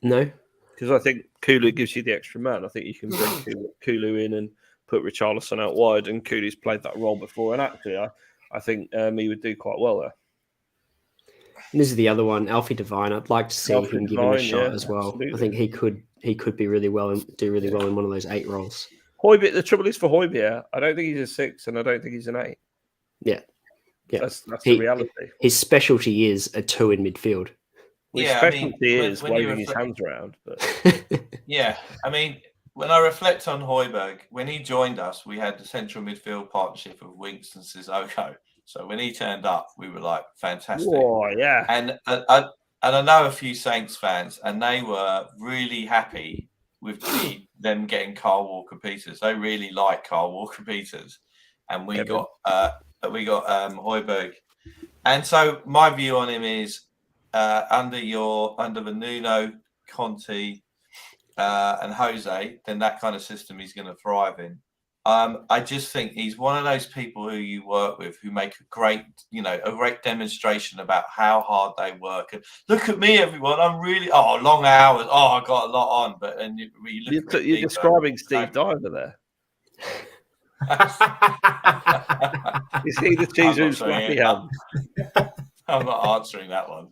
No? Because I think Kulu gives you the extra man. I think you can bring Kulu in and put Richarlison out wide, and Kulu's played that role before. And actually, I think he would do quite well there. And this is the other one, Alfie Devine. I'd like to see him give him a shot as well. Absolutely. I think he could be really well and do really well in one of those 8 roles. Hojbjerg, the trouble is for Hojbjerg, I don't think he's a 6 and I don't think he's an 8. Yeah. That's the reality. His specialty is a 2 in midfield. His specialty is waving his hands around. But... Yeah, I mean, when I reflect on Hojbjerg, when he joined us, we had the central midfield partnership of Winks and Sissoko. So when he turned up, we were like, fantastic. Oh, yeah. And I know a few Saints fans, and they were really happy with them getting Kyle Walker-Peters. They really like Kyle Walker-Peters. And we got Hojbjerg. And so my view on him is under the Nuno, Conte, and Jose, then that kind of system he's going to thrive in. I just think he's one of those people who you work with who make a great demonstration about how hard they work. And look at me, everyone. I'm really long hours. I got a lot on. But you're describing Steve Diver there. Is he the cheese who's flappy hand? I'm not answering that one.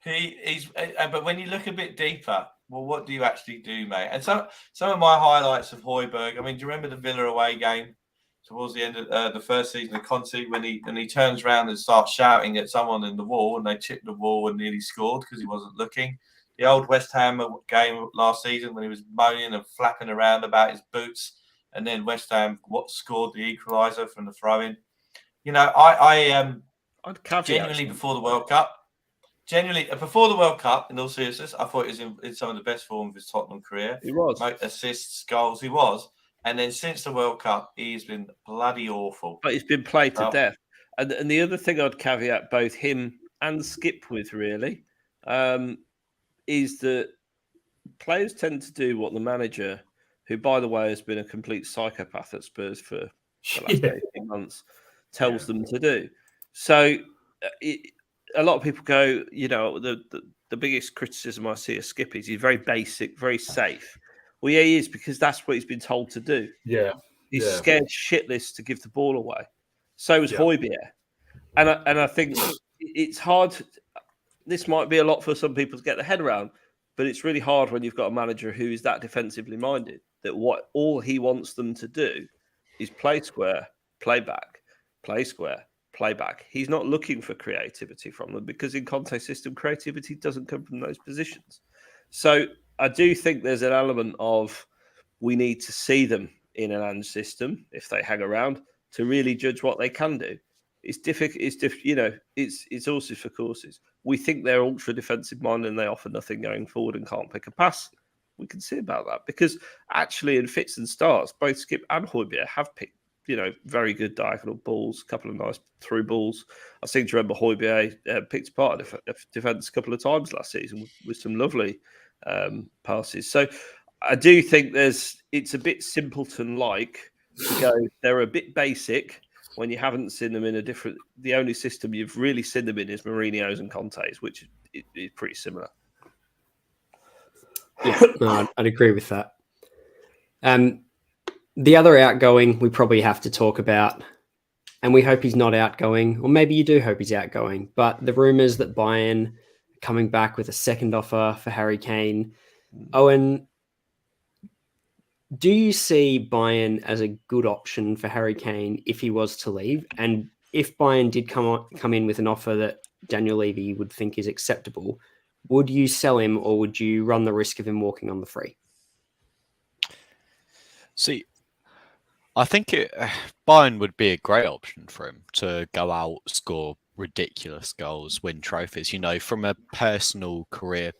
He's. But when you look a bit deeper, well, what do you actually do, mate? And some of my highlights of Hojbjerg, I mean, do you remember the Villa away game towards the end of the first season of Conte when he turns around and starts shouting at someone in the wall and they chipped the wall and nearly scored because he wasn't looking? The old West Ham game last season when he was moaning and flapping around about his boots, and then West Ham scored the equaliser from the throw-in. You know, I'd genuinely before the World Cup. Genuinely, before the World Cup, in all seriousness, I thought he was in some of the best form of his Tottenham career. He was. Assists, goals, he was. And then since the World Cup, he's been bloody awful. But he's been played to death. And the other thing I'd caveat both him and Skipp with, really, is that players tend to do what the manager, who, by the way, has been a complete psychopath at Spurs for the last 18 months, tells them to do. So a lot of people go, you know, the biggest criticism I see of Skipp is he's very basic, very safe. Well, yeah, he is, because that's what he's been told to do. Yeah. He's scared shitless to give the ball away. So is Hojbjerg. And I think it's hard. This might be a lot for some people to get their head around, but it's really hard when you've got a manager who is that defensively minded, that what all he wants them to do is play square, play back, play square, play back. He's not looking for creativity from them, because in Conte's system, creativity doesn't come from those positions. So I do think there's an element of we need to see them in an Ange system, if they hang around, to really judge what they can do. It's difficult. You know, it's horses for courses. We think they're ultra defensive minded and they offer nothing going forward and can't pick a pass. We can see about that, because actually in fits and starts, both Skipp and Hojbjerg have picked, you know, very good diagonal balls, a couple of nice through balls. I seem to remember Hojbjerg picked apart a defence a couple of times last season with some lovely passes. So I do think it's a bit simpleton-like to go, they're a bit basic when you haven't seen them in the only system you've really seen them in is Mourinho's and Conte's, which is pretty similar. Yeah, no, I'd agree with that. The other outgoing we probably have to talk about, and we hope he's not outgoing, or maybe you do hope he's outgoing, but the rumours that Bryan coming back with a second offer for Harry Kane. Owen, do you see Bryan as a good option for Harry Kane if he was to leave? And if Bryan did come in with an offer that Daniel Levy would think is acceptable, would you sell him, or would you run the risk of him walking on the free? See, I think Bayern would be a great option for him to go out, score ridiculous goals, win trophies. You know, from a personal career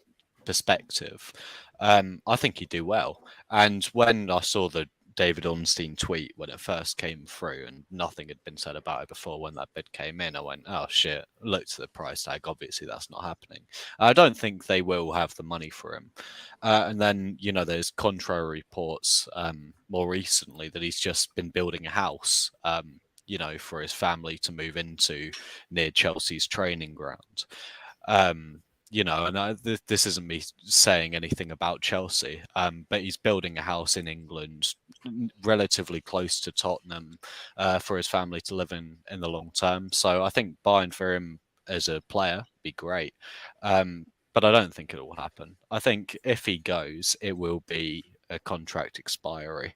perspective, I think he'd do well. And when I saw the David Ornstein tweet when it first came through and nothing had been said about it before when that bid came in, I went, oh shit, looked at the price tag. Obviously, that's not happening. I don't think they will have the money for him. And then, you know, there's contrary reports more recently that he's just been building a house, you know, for his family to move into near Chelsea's training ground. You know, and this isn't me saying anything about Chelsea, but he's building a house in England, relatively close to Tottenham, for his family to live in the long term. So I think buying for him as a player be great, but I don't think it will happen. I think if he goes, it will be a contract expiry.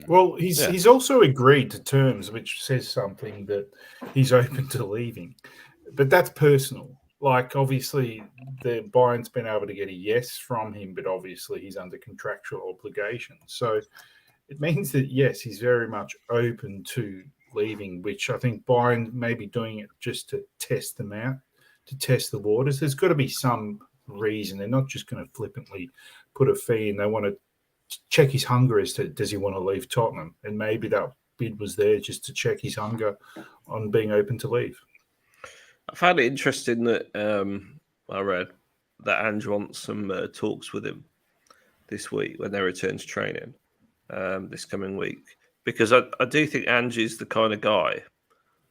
Well, he's also agreed to terms, which says something that he's open to leaving. But that's personal. Like, obviously, the Bayern's been able to get a yes from him, but obviously he's under contractual obligation. So it means that, yes, he's very much open to leaving, which I think Bayern may be doing it just to test them out, to test the waters. There's got to be some reason. They're not just going to flippantly put a fee in. They want to check his hunger as to, does he want to leave Tottenham? And maybe that bid was there just to check his hunger on being open to leave. I found it interesting that I read that Ange wants some talks with him this week when they return to training this coming week, because I do think Ange is the kind of guy,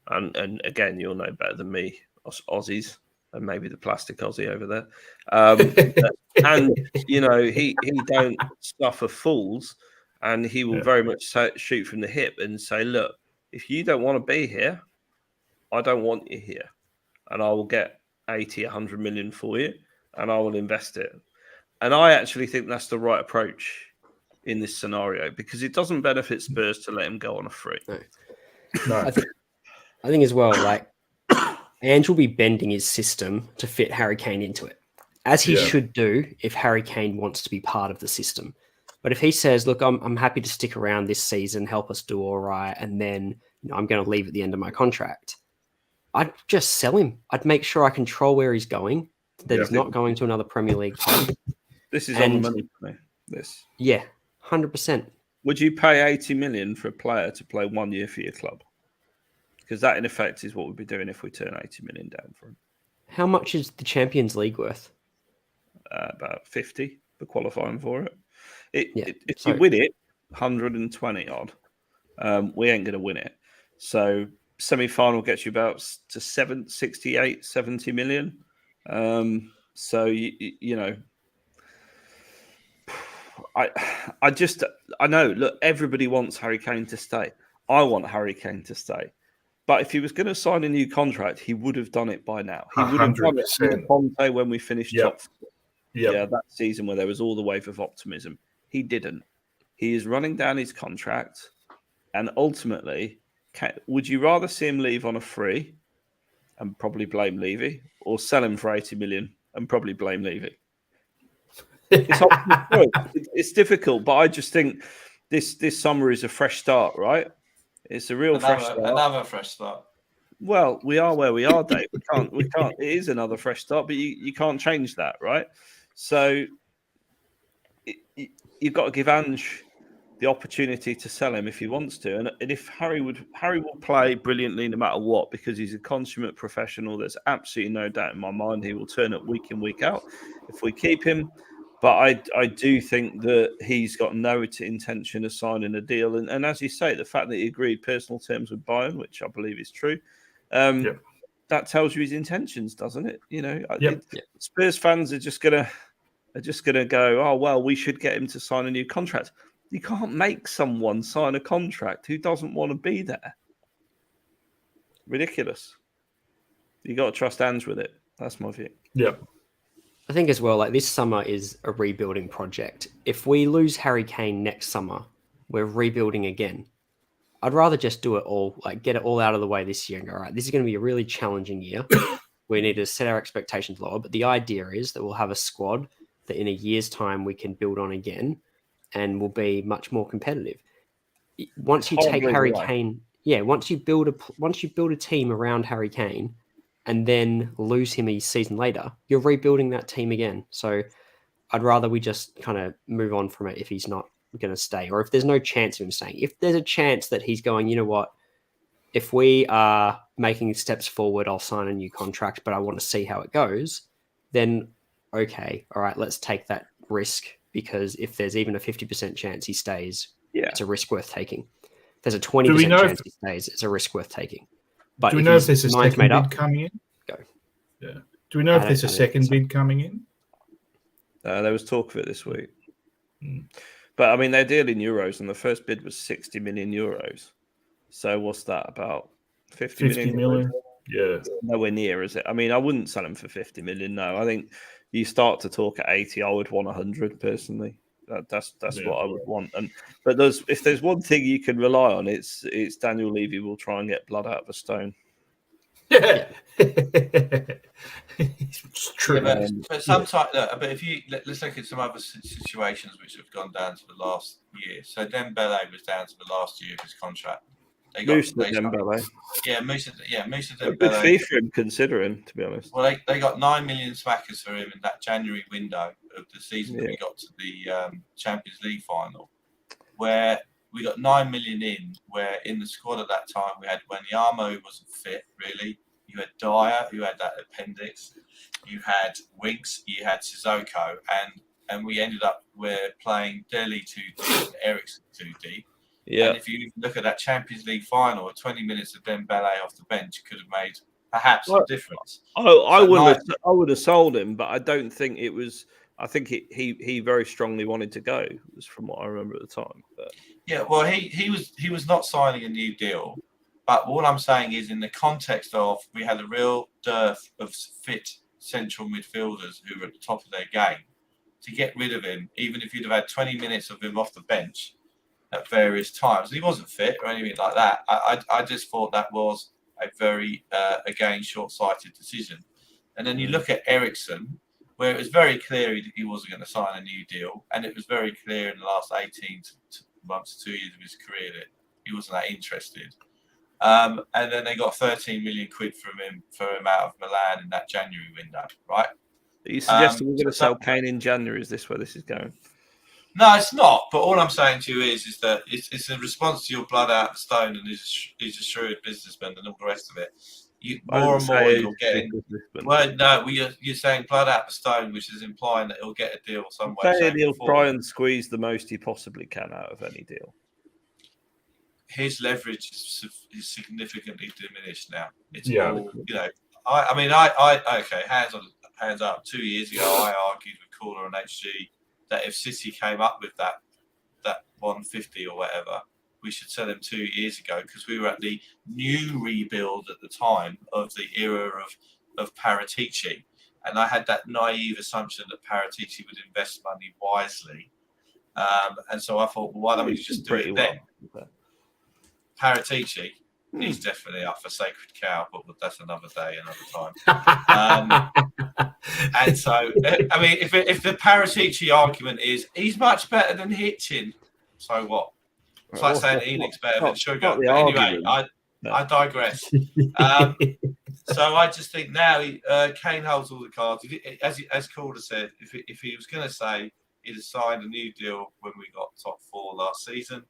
and again, you'll know better than me, Aussies, and maybe the plastic Aussie over there. And, you know, he don't suffer fools, and he will very much shoot from the hip and say, look, if you don't want to be here, I don't want you here. And I will get 80, 100 million for you, and I will invest it. And I actually think that's the right approach in this scenario because it doesn't benefit Spurs to let him go on a free. No. I think as well, like Ange will be bending his system to fit Harry Kane into it, as he should do if Harry Kane wants to be part of the system. But if he says, look, I'm happy to stick around this season, help us do all right, and then I'm going to leave at the end of my contract, I'd just sell him. I'd make sure I control where he's going, that he's not going to another Premier League club. This is on the money for me. This. Yeah, 100%. Would you pay 80 million for a player to play 1 year for your club? Because that, in effect, is what we'd be doing if we turn 80 million down for him. How much is the Champions League worth? About 50 for qualifying for it. If so, you win it, 120 odd. We ain't going to win it. So semi-final gets you about to 68, 70 million. So, you know, I know, look, everybody wants Harry Kane to stay. I want Harry Kane to stay. But if he was going to sign a new contract, he would have done it by now. He would have done it with Conte when we finished top four. Yeah, that season where there was all the wave of optimism. He didn't. He is running down his contract. And ultimately, would you rather see him leave on a free and probably blame Levy, or sell him for 80 million and probably blame Levy? It's difficult, but I just think this summer is a fresh start, right? It's a real fresh start. Another fresh start. Well, we are where we are, Dave. We can't. It is another fresh start, but you can't change that, right? So you've got to give Ange the opportunity to sell him if he wants to, and if Harry will play brilliantly no matter what because he's a consummate professional. There's absolutely no doubt in my mind he will turn up week in, week out if we keep him. But I do think that he's got no intention of signing a deal. And as you say, the fact that he agreed personal terms with Bayern, which I believe is true, that tells you his intentions, doesn't it? You know, Spurs fans are just gonna go, oh well, we should get him to sign a new contract. You can't make someone sign a contract who doesn't want to be there. Ridiculous. You got to trust Ange with it. That's my view. Yeah. I think as well, like this summer is a rebuilding project. If we lose Harry Kane next summer, we're rebuilding again. I'd rather just do it all, like get it all out of the way this year and go, all right, this is going to be a really challenging year. We need to set our expectations lower. But the idea is that we'll have a squad that in a year's time we can build on again and will be much more competitive. Once you take Harry Kane, once you build a team around Harry Kane, and then lose him a season later, you're rebuilding that team again. So I'd rather we just kind of move on from it if he's not going to stay, or if there's no chance of him staying. If there's a chance that he's going, you know what, if we are making steps forward, I'll sign a new contract, but I want to see how it goes, then okay, all right, let's take that risk, because if there's even a 50% chance he stays, it's a risk worth taking. If there's a 20% chance he stays, it's a risk worth taking. But do we know if there's a second bid coming in? Go. Yeah. Do we know if there's a second bid coming in? There was talk of it this week. But, I mean, they're dealing euros, and the first bid was 60 million euros. So what's that, about 50 million? Yeah. Nowhere near, is it? I mean, I wouldn't sell him for 50 million, no. I think you start to talk at 80, I would want 100, personally. That's what I would want. But if there's one thing you can rely on, it's Daniel Levy will try and get blood out of a stone. Yeah, it's true. Yeah, but sometimes, but if let's look at some other situations which have gone down to the last year. So Dembele was down to the last year of his contract. Moussa Dembele. Moussa Dembele. Good fee for him, considering, to be honest. Well, they got 9 million smackers for him in that January window of the season that we got to the Champions League final, where we got 9 million in, where in the squad at that time we had Wanyama, who wasn't fit, really. You had Dier, who had that appendix. You had Winks, you had Sissoko, and we ended up playing Dele 2D and Eriksen 2D. Yeah. And if you look at that Champions League final, 20 minutes of Dembele off the bench could have made perhaps a difference. I would have sold him, but I don't think it was. I think he very strongly wanted to go, was from what I remember at the time. But. Yeah, well, he was not signing a new deal, But what I'm saying is, in the context of we had a real dearth of fit central midfielders who were at the top of their game, to get rid of him, even if you'd have had 20 minutes of him off the bench at various times, he wasn't fit or anything like that. I just thought that was a very, again, short-sighted decision. And then you look at Eriksen, where it was very clear he wasn't going to sign a new deal. And it was very clear in the last 18 months to 2 years of his career that he wasn't that interested. And then they got 13 million quid for him out of Milan in that January window, right? Are you suggesting we're going to sell Kane in January? Is this where this is going? No, it's not. But all I'm saying to you is that it's a response to your blood out of stone, and he's a shrewd businessman and all the rest of it. More and more you're getting. Well, no, you're saying blood out of stone, which is implying that he'll get a deal somewhere. Bryan squeezed the most he possibly can out of any deal. His leverage is significantly diminished now. It's all, okay, hands up. 2 years ago, I argued with Caller and HG that if City came up with that 150 or whatever, we should sell him 2 years ago, because we were at the new rebuild at the time of the era of Paratici. And I had that naive assumption that Paratici would invest money wisely. And so I thought, well, why don't we just do it then? Paratici, he's definitely up for Sacred Cow, but that's another day, another time. And so, I mean, if the Paratici argument is he's much better than Hitchin, so what? It's like saying Enic's better than Sugar. But anyway, I digress. So I just think now Kane holds all the cards. As Calder said, if he was going to say he'd have signed a new deal when we got top 4 last season,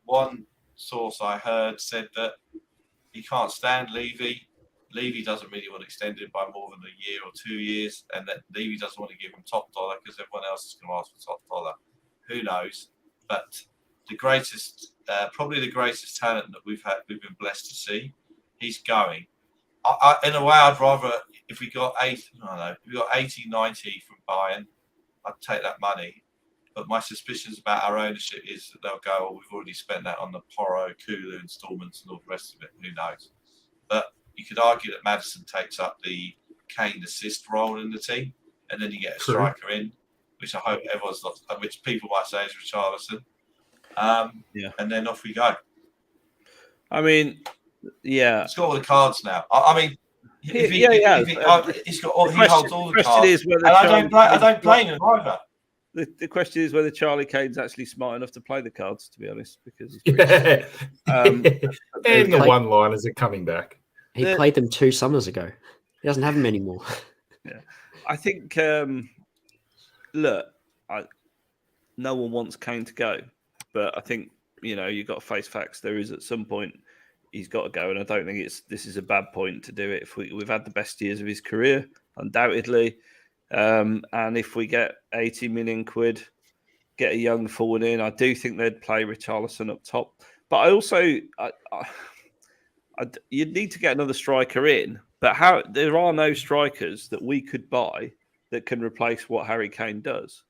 one source I heard said that he can't stand Levy. Levy doesn't really want to extend it by more than a year or 2 years, and that Levy doesn't want to give him top dollar because everyone else is going to ask for top dollar. Who knows? But the greatest, probably the greatest talent that we've been blessed to see, he's going. In a way, I'd rather, if we got 80, 90 from Bayern, I'd take that money. But my suspicions about our ownership is that they'll go, oh, we've already spent that on the Porro, Kulu instalments and all the rest of it. Who knows? But you could argue that Maddison takes up the Kane assist role in the team, and then you get a striker in, which I hope everyone's not, which people might say is Richarlison. And then off we go. I mean, yeah. He's got all the cards now. I mean, he holds all the cards. I don't blame him either. The question is whether Charlie Kane's actually smart enough to play the cards, to be honest, because he's and the one-liners are coming back. He played them 2 summers ago. He doesn't have them anymore. Yeah, I think. Look, no one wants Kane to go, but I think you've got to face facts. There is at some point he's got to go, and I don't think this is a bad point to do it. If we've had the best years of his career, undoubtedly. And if we get 80 million quid, get a young forward in, I do think they'd play Richarlison up top. But I also, you'd need to get another striker in. But there are no strikers that we could buy that can replace what Harry Kane does.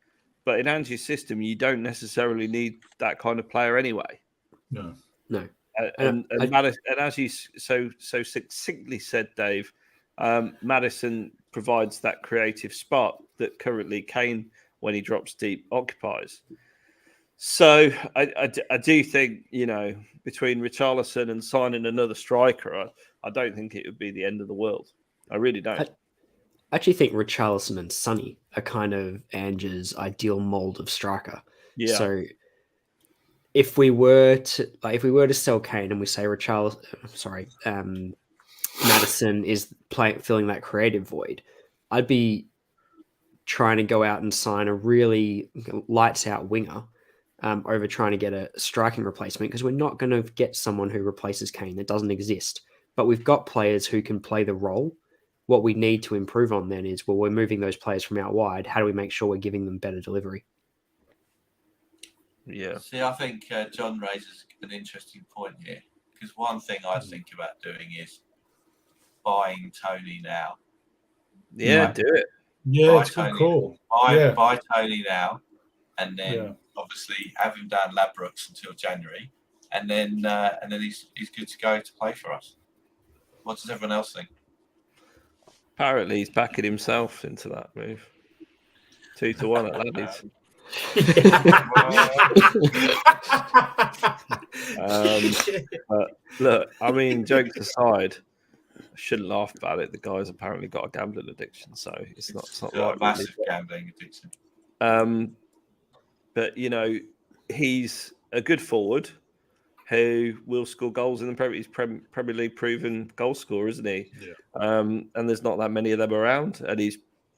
But in Angie's system, you don't necessarily need that kind of player anyway. No. And as you so succinctly said, Dave, Maddison provides that creative spark that currently Kane, when he drops deep, occupies. So I do think, between Richarlison and signing another striker, I don't think it would be the end of the world. I really don't. I actually think Richarlison and Sonny are kind of Ange's ideal mold of striker. Yeah. So if we were to sell Kane and we say Maddison is filling that creative void, I'd be trying to go out and sign a really lights out winger over trying to get a striking replacement, because we're not going to get someone who replaces Kane. That doesn't exist. But we've got players who can play the role. What we need to improve on then is, we're moving those players from out wide. How do we make sure we're giving them better delivery? Yeah. See, I think John raises an interesting point here, because one thing I think about doing is buying Tony now. Yeah, do it. Yeah, it's a good call. Buy Tony now, and then obviously have him down Ladbrokes until January, and then he's good to go to play for us. What does everyone else think? Apparently, he's backing himself into that move. 2-1 at Laddies. But look, I mean, jokes aside, I shouldn't laugh about it. The guy's apparently got a gambling addiction, so it's not right. A massive gambling addiction. But he's a good forward who will score goals in the Premier. He's Premier League proven goal scorer, isn't he? Yeah. And there's not that many of them around, and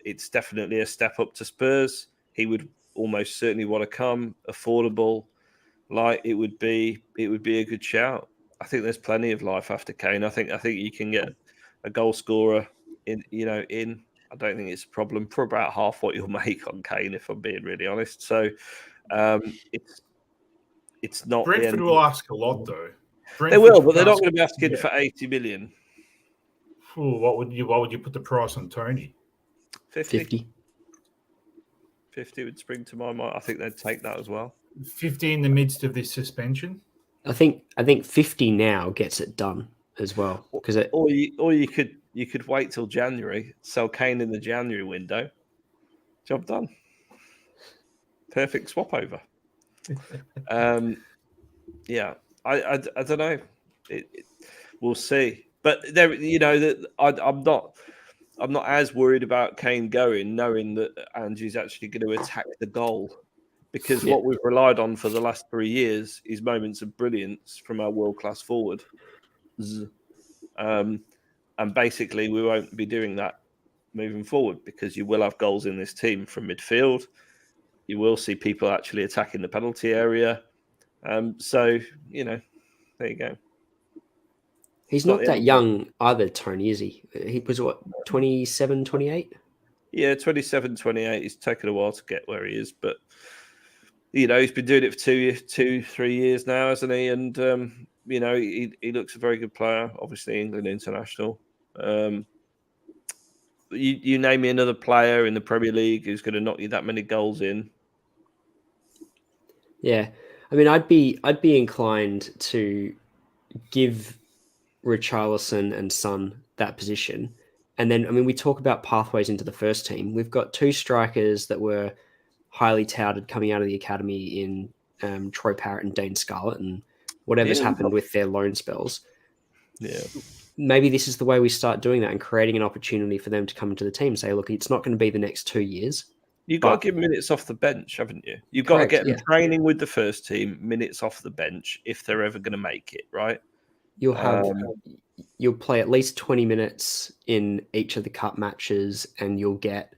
it's definitely a step up to Spurs. He would almost certainly want to come, affordable. Like it would be a good shout. I think there's plenty of life after Kane. I think you can get a goal scorer in. I don't think it's a problem for about half what you'll make on Kane, if I'm being really honest. So it's not. Brentford will ask a lot, though. They will, but they're not going to be asking for 80 million. Ooh, what would you put the price on Tony? 50 would spring to my mind. I think they'd take that as well. 50 in the midst of this suspension. I think 50 now gets it done as well, because or you could wait till January, sell Kane in the January window. Job done. Perfect swap over. Yeah, I don't know. We'll see. But there, I'm not as worried about Kane going, knowing that Angie's actually going to attack the goal. Because what we've relied on for the last 3 years is moments of brilliance from our world-class forward. And basically, we won't be doing that moving forward because you will have goals in this team from midfield. You will see people actually attacking the penalty area. So, there you go. He's not that young either, Tony, is he? He was, 27, 28? Yeah, 27, 28. He's taken a while to get where he is, but he's been doing it for 2-3 years now, hasn't he? And he looks a very good player. Obviously, England international. You name me another player in the Premier League who's going to knock you that many goals in. Yeah, I mean, I'd be inclined to give Richarlison and Son that position, and then we talk about pathways into the first team. We've got two strikers that were highly touted coming out of the academy in Troy Parrott and Dane Scarlett, and whatever's happened with their loan spells. Yeah, maybe this is the way we start doing that and creating an opportunity for them to come into the team and say, look, it's not going to be the next 2 years. You've got to give minutes off the bench, haven't you? You've got to get them training with the first team, minutes off the bench, if they're ever going to make it, right? You'll play at least 20 minutes in each of the cup matches, and you'll get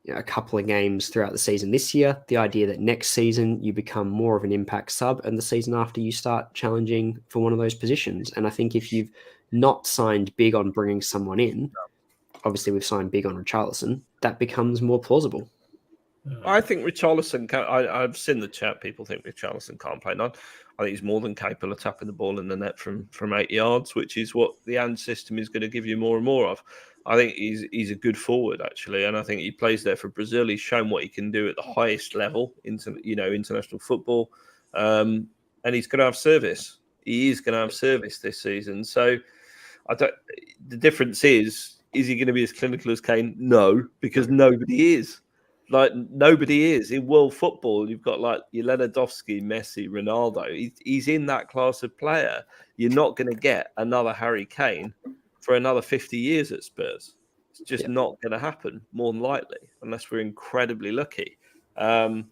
a couple of games throughout the season this year. The idea that next season you become more of an impact sub, and the season after you start challenging for one of those positions. And I think if you've not signed big on bringing someone in, obviously we've signed big on Richarlison, that becomes more plausible. I think Richarlison can. I've seen the chat. People think Richarlison can't play none. I think he's more than capable of tapping the ball in the net from 8 yards, which is what the AND system is going to give you more and more of. I think he's a good forward, actually, and I think he plays there for Brazil. He's shown what he can do at the highest level, international football, and he's going to have service. He is going to have service this season. So, the difference is he going to be as clinical as Kane? No, because nobody is. Nobody is. In world football, you've got your Lewandowski, Messi, Ronaldo. He's in that class of player. You're not going to get another Harry Kane for another 50 years at Spurs. It's just not going to happen, more than likely, unless we're incredibly lucky. So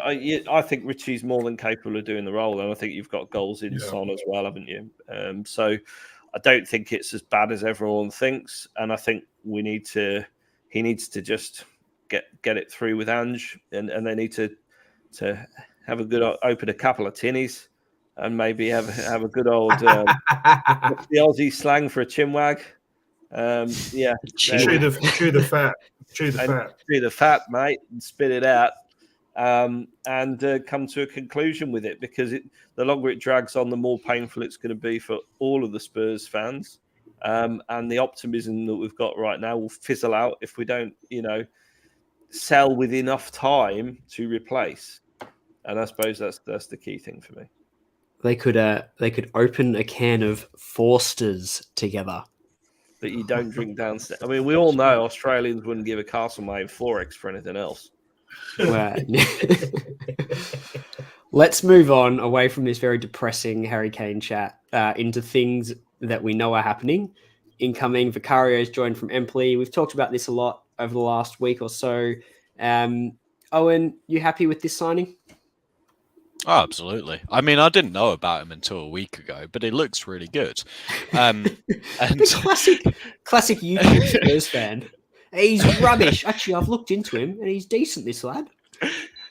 I think Richie's more than capable of doing the role, and I think you've got goals in Son as well, haven't you? So I don't think it's as bad as everyone thinks, and I think he needs to just get it through with Ange, and they need to have a good open a couple of tinnies, and maybe have a good old the Aussie slang for a chinwag. Chew the fat, mate, and spit it out, and come to a conclusion with it, because the longer it drags on, the more painful it's going to be for all of the Spurs fans, and the optimism that we've got right now will fizzle out if we don't, sell with enough time to replace. And I suppose that's the key thing for me. they could open a can of Forsters together. But you don't drink downstairs. I mean, we all know Australians wouldn't give a Castlemaine 4X for anything else. Well, let's move on away from this very depressing Harry Kane chat into things that we know are happening. Incoming, Vicario's joined from Empoli. We've talked about this a lot over the last week or so. Owen, you happy with this signing? Oh, absolutely. I mean, I didn't know about him until a week ago, but it looks really good. And classic YouTube Spurs fan. He's rubbish. Actually, I've looked into him, and he's decent, this lad.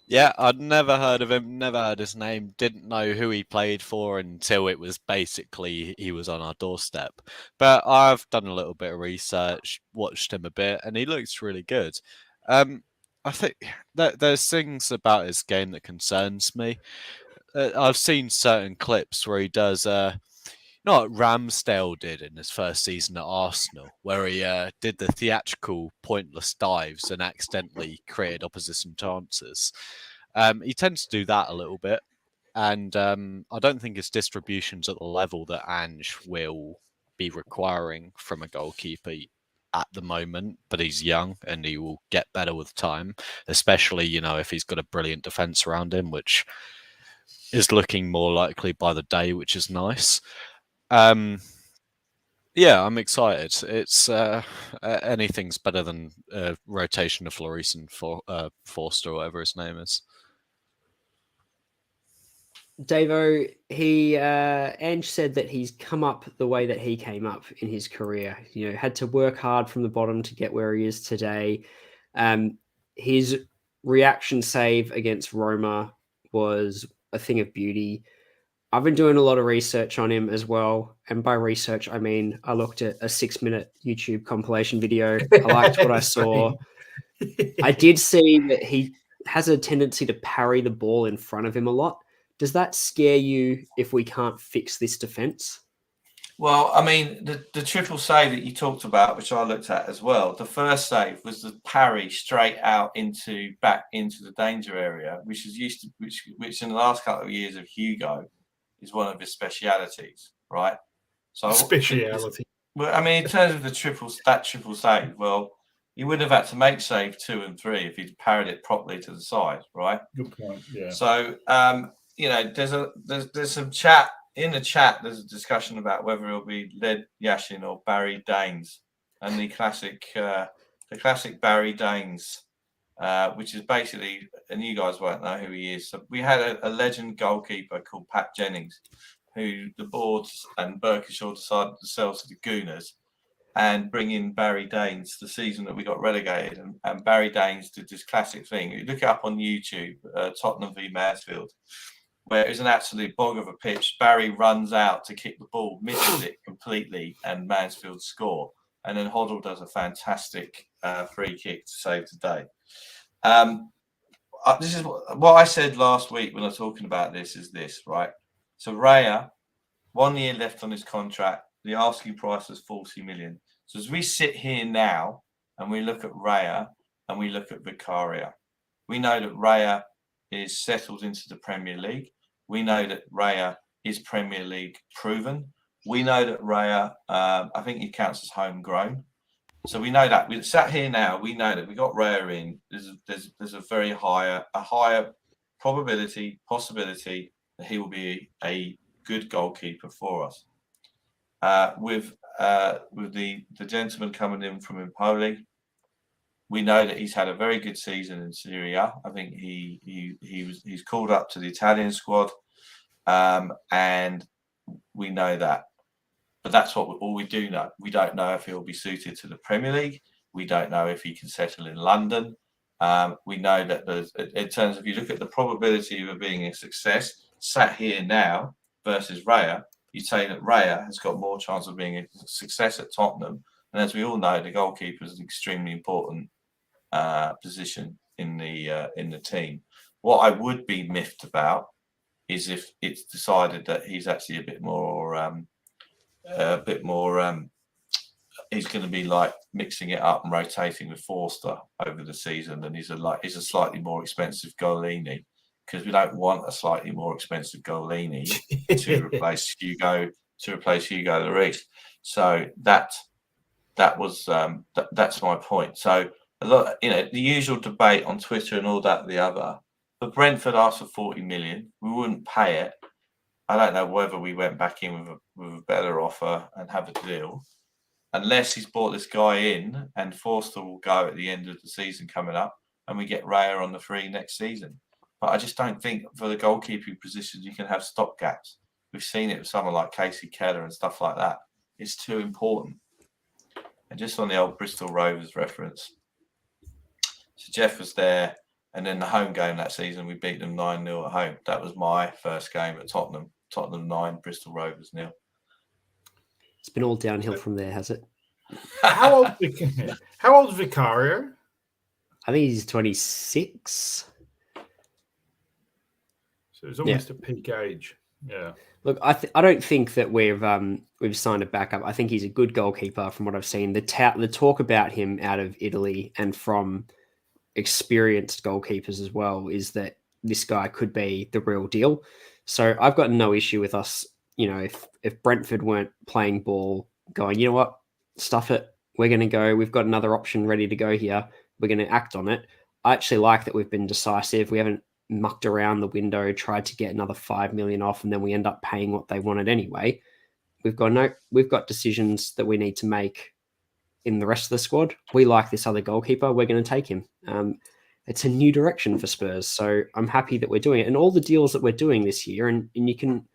Yeah, I'd never heard of him, never heard his name, didn't know who he played for until it was basically he was on our doorstep. But I've done a little bit of research, watched him a bit, and he looks really good. I think that there's things about his game that concerns me. I've seen certain clips where he does, what Ramsdale did in his first season at Arsenal, where he did the theatrical, pointless dives and accidentally created opposition chances. He tends to do that a little bit, and I don't think his distribution's at the level that Ange will be requiring from a goalkeeper at the moment, but he's young and he will get better with time, especially, if he's got a brilliant defence around him, which is looking more likely by the day, which is nice. Yeah, I'm excited. It's anything's better than rotation of Lloris and Forster, or whatever his name is. DaveO, Ange said that he's come up the way that he came up in his career. Had to work hard from the bottom to get where he is today. His reaction save against Roma was a thing of beauty. I've been doing a lot of research on him as well. And by research, I mean, I looked at a 6-minute YouTube compilation video. I liked what I saw. I did see that he has a tendency to parry the ball in front of him a lot. Does that scare you if we can't fix this defense? Well, I mean, the triple save that you talked about, which I looked at as well, the first save was the parry straight out back into the danger area, which in the last couple of years of Hugo is one of his specialities, right? So speciality. Well, I mean, in terms of that triple save, well, he wouldn't have had to make save 2 and 3 if he'd parried it properly to the side, right? Good point. Yeah. So, there's some chat in the chat. There's a discussion about whether it'll be Led Yashin or Barry Daines, and the classic Barry Daines, which is basically, and you guys won't know who he is. So we had a legend goalkeeper called Pat Jennings, who the boards and Berkshire decided to sell to the Gooners and bring in Barry Daines the season that we got relegated. And Barry Daines did this classic thing. You look it up on YouTube, Tottenham v Mansfield, where it was an absolute bog of a pitch. Barry runs out to kick the ball, misses it completely, and Mansfield score. And then Hoddle does a fantastic free kick to save the day. This is what I said last week when I was talking about this, right? So Raya, 1 year left on his contract. The asking price was 40 million. So as we sit here now and we look at Raya and we look at Vicario, we know that Raya is settled into the Premier League. We know that Raya is Premier League proven. We know that Raya, I think he counts as homegrown. So we know that. We sat here now. We know that we got Raya in. There's a very higher possibility that he will be a good goalkeeper for us. With the gentleman coming in from Empoli, we know that he's had a very good season in Serie A. I think he's called up to the Italian squad, and we know that. But that's all we do know. We don't know if he'll be suited to the Premier League. We don't know if he can settle in London. We know that in terms of, you look at the probability of it being a success, sat here now versus Raya, you'd say that Raya has got more chance of being a success at Tottenham. And as we all know, the goalkeeper is an extremely important position in the team. What I would be miffed about is if it's decided that he's actually a bit more. He's going to be like mixing it up and rotating with Forster over the season, and he's a slightly more expensive Golini. because we don't want a slightly more expensive Goalini to replace Hugo Lloris. So that's my point. So a lot, the usual debate on Twitter and all that, the other. But Brentford asked for 40 million. We wouldn't pay it. I don't know whether we went back in with a better offer and have a deal, unless he's brought this guy in and Forster will go at the end of the season coming up, and we get Raya on the free next season. But I just don't think for the goalkeeping positions you can have stopgaps. We've seen it with someone like Casey Keller and stuff like that. It's too important. And just on the old Bristol Rovers reference, so Jeff was there, and then the home game that season, we beat them 9-0 at home. That was my first game at Tottenham. Tottenham 9, Bristol Rovers 0. It's been all downhill from there, has it? How old's Vicario? I think he's 26. So it's almost a peak age. Yeah. Look, I don't think that we've signed a backup. I think he's a good goalkeeper from what I've seen. The talk about him out of Italy and from experienced goalkeepers as well is that this guy could be the real deal. So I've got no issue with us, if Brentford weren't playing ball, going, you know what, stuff it. We're going to go. We've got another option ready to go here. We're going to act on it. I actually like that we've been decisive. We haven't mucked around the window, tried to get another 5 million off, and then we end up paying what they wanted anyway. We've got decisions that we need to make in the rest of the squad. We like this other goalkeeper. We're going to take him. It's a new direction for Spurs. So I'm happy that we're doing it. And all the deals that we're doing this year, and you can,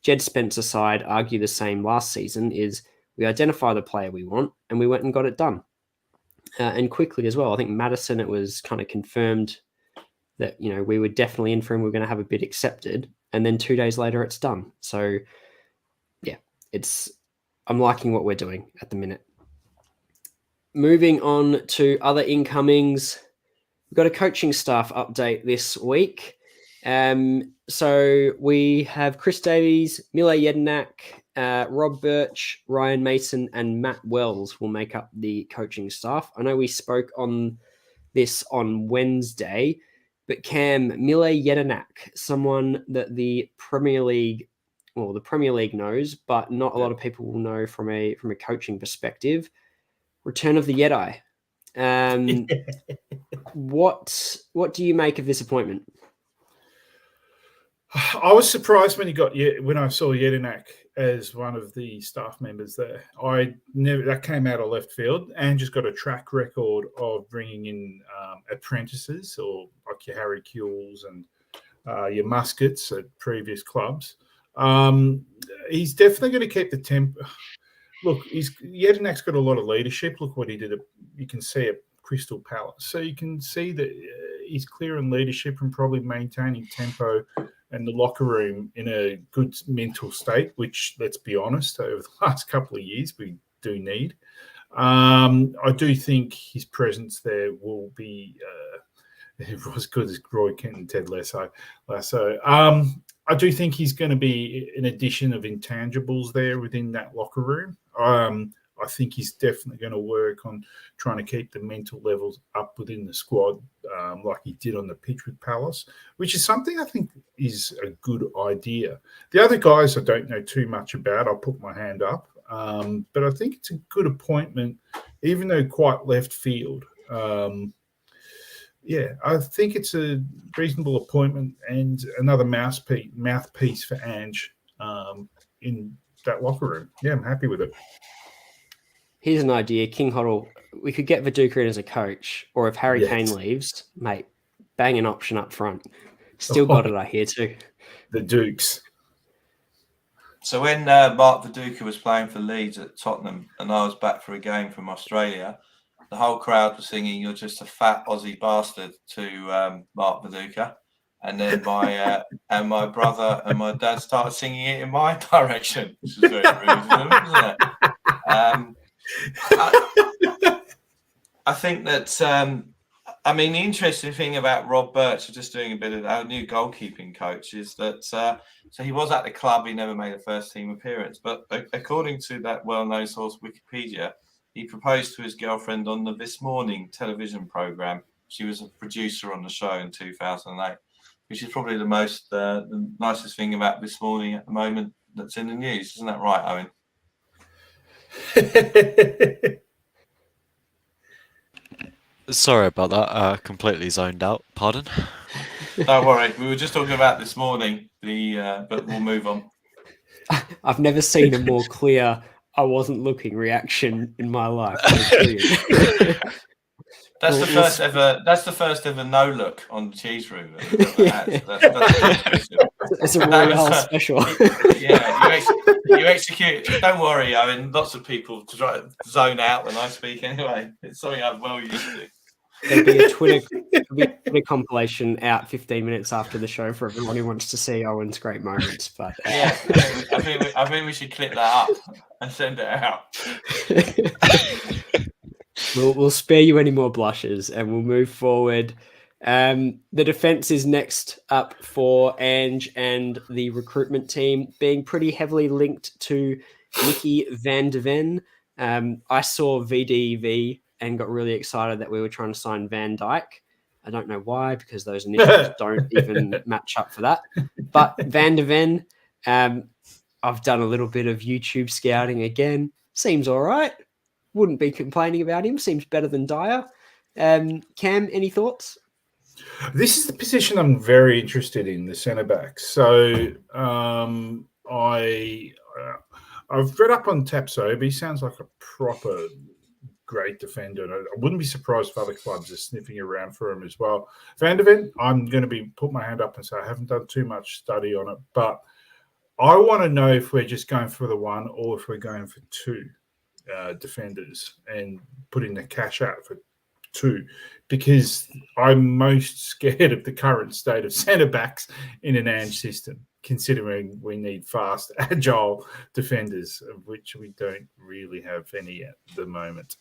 Jed Spence aside, argue the same last season, is we identify the player we want and we went and got it done. And quickly as well. I think Maddison, it was kind of confirmed that, we were definitely in for him. We were going to have a bid accepted. And then 2 days later, it's done. So yeah, I'm liking what we're doing at the minute. Moving on to other incomings. We've got a coaching staff update this week. So we have Chris Davies, Mile Jedinak, Rob Birch, Ryan Mason, and Matt Wells will make up the coaching staff. I know we spoke on this on Wednesday, but Cam, Mile Jedinak, someone that the Premier League knows, but not a lot of people will know from a coaching perspective. Return of the Jedi. What do you make of this appointment? I was surprised when I saw Jedinak as one of the staff members there. That came out of left field, and just got a track record of bringing in apprentices, or like your Harry Kewells and your Muskets at previous clubs. He's definitely going to keep the tempo. Look, Jedinak's got a lot of leadership. Look what he did. You can see at Crystal Palace. So you can see that he's clear in leadership and probably maintaining tempo and the locker room in a good mental state, which, let's be honest, over the last couple of years, we do need. I do think his presence there will be as good as Roy Kent and Ted Lasso. I do think he's going to be an addition of intangibles there within that locker room. I think he's definitely going to work on trying to keep the mental levels up within the squad, like he did on the pitch with Palace, which is something I think is a good idea. The other guys I don't know too much about. I'll put my hand up. But I think it's a good appointment, even though quite left field. I think it's a reasonable appointment and another mouthpiece for Ange in that locker room. Yeah, I'm happy with it. Here's an idea, King Hoddle. We could get Viduka in as a coach, or if Harry Kane leaves, mate, bang an option up front. Still got it, I hear too. The Dukes. So when Mark Viduka was playing for Leeds at Tottenham, and I was back for a game from Australia, the whole crowd was singing "You're just a fat Aussie bastard" to Mark Viduka, and then my brother and my dad started singing it in my direction, which was very rude of them, wasn't it? I think that the interesting thing about Rob Birch, just doing a bit of our new goalkeeping coach, is that so he was at the club, he never made a first team appearance, but according to that well-known source Wikipedia, he proposed to his girlfriend on the This Morning television program. She was a producer on the show in 2008. which is probably the nicest thing about this morning at the moment that's in the news. Isn't that right, Owen? Sorry about that. Completely zoned out. Pardon. Don't worry. We were just talking about this morning. But we'll move on. I've never seen a more clear "I wasn't looking" reaction in my life. Brilliant. That's the first ever. That's the first ever no look on the cheese room. It's a Royale special. Yeah, you execute. Don't worry, Owen. Lots of people zone out when I speak. Anyway, it's something I'm well used to. There'll be a Twitter compilation out 15 minutes after the show for everyone who wants to see Owen's great moments. But yeah, I think we should clip that up and send it out. We'll spare you any more blushes and we'll move forward. The defense is next up for Ange and the recruitment team, being pretty heavily linked to Nicky van de Ven. I saw VDV and got really excited that we were trying to sign Van Dijk. I don't know why, because those initials don't even match up for that. But Van de Ven, I've done a little bit of YouTube scouting again. Seems all right. Wouldn't be complaining about him. Seems better than Dier. Cam, any thoughts? This is the position I'm very interested in, the centre back. So I've read up on Tapsoba. He sounds like a proper great defender. I wouldn't be surprised if other clubs are sniffing around for him as well. Van de Ven, I'm going to put my hand up and say I haven't done too much study on it, but I want to know if we're just going for the one or if we're going for two defenders and putting the cash out for two, because I'm most scared of the current state of centre backs in an Ange system, considering we need fast, agile defenders, of which we don't really have any at the moment.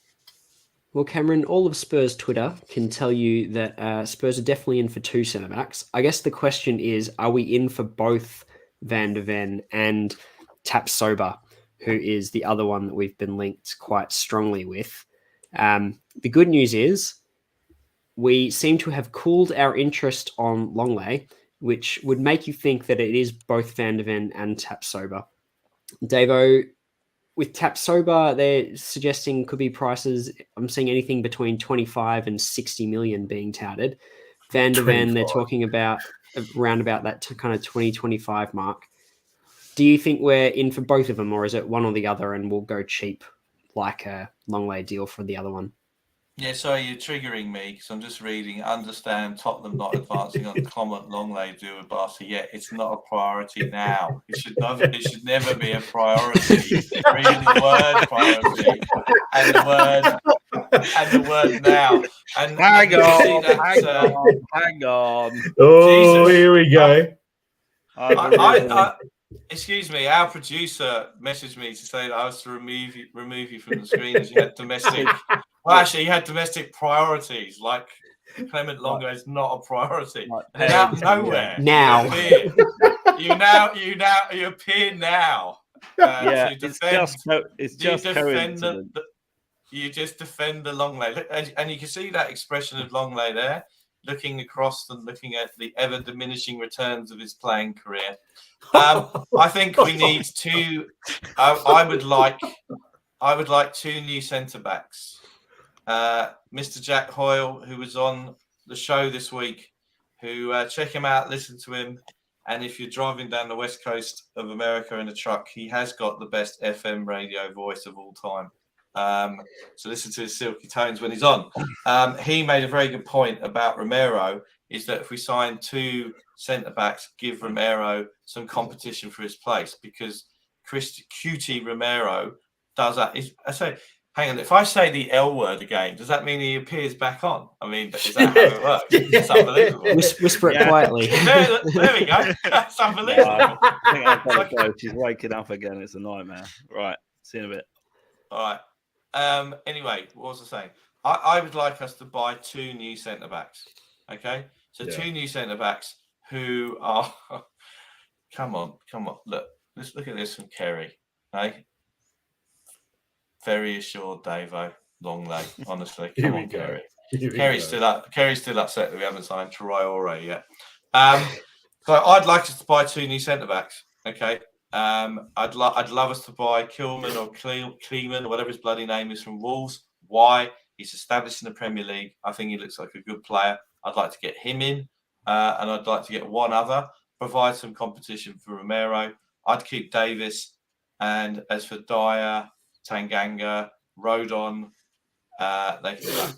Well, Cameron, all of Spurs Twitter can tell you that Spurs are definitely in for two centre backs. I guess the question is, are we in for both Van de Ven and Tapsoba, who is the other one that we've been linked quite strongly with? The good news is we seem to have cooled our interest on Longley, which would make you think that it is both Van de Ven and Tapsoba. DaveO, with Tapsoba, they're suggesting could be prices. I'm seeing anything between 25 and 60 million being touted. Van de Ven, they're talking about around about that kind of 20-25 mark. Do you think we're in for both of them, or is it one or the other and we'll go cheap like a Longley deal for the other one? Yeah, sorry, you're triggering me because I'm just reading. Understand Tottenham not advancing on the comment Longley do with Barca yet. It's not a priority now. It should never be a priority. Reading the word priority and the word now. And hang on. Oh, Jesus. Here we go. Excuse me, our producer messaged me to say that I was to remove you from the screen as you had domestic. Well, actually, you had domestic priorities. Like Clement Longo is not a priority. And out of nowhere, now you appear now. To defend, it's just coincidence. You just defend the Longley, and you can see that expression of Longley there, looking across and looking at the ever diminishing returns of his playing career. I think we need two. I would like two new centre backs. Mr. Jack Hoyle, who was on the show this week, who check him out, listen to him. And if you're driving down the west coast of America in a truck, he has got the best FM radio voice of all time. So listen to his silky tones when he's on. He made a very good point about Romero, is that if we sign two centre-backs, give Romero some competition for his place, because Cutie Romero does that. Hang on, if I say the L word again, does that mean he appears back on? I mean, is that how it works? It's unbelievable. Whisper it quietly. There we go. That's unbelievable. I think I've got to go. She's waking up again. It's a nightmare. Right. See you in a bit. All right. Anyway, what was I saying? I would like us to buy two new centre-backs. Okay? So two new centre-backs who are... Come on. Look, let's look at this from Kerry. Okay? Very assured, DaveO. Longley, honestly. Come on, Kerry. Kerry's still upset that we haven't signed Traore yet. So I'd like us to buy 2 new centre backs. Okay. I'd love us to buy Kilman or Kleeman or whatever his bloody name is from Wolves. Why? He's established in the Premier League. I think he looks like a good player. I'd like to get him in, and I'd like to get one other. Provide some competition for Romero. I'd keep Davis, and as for Dier, Tanganga, Rodon, they can go.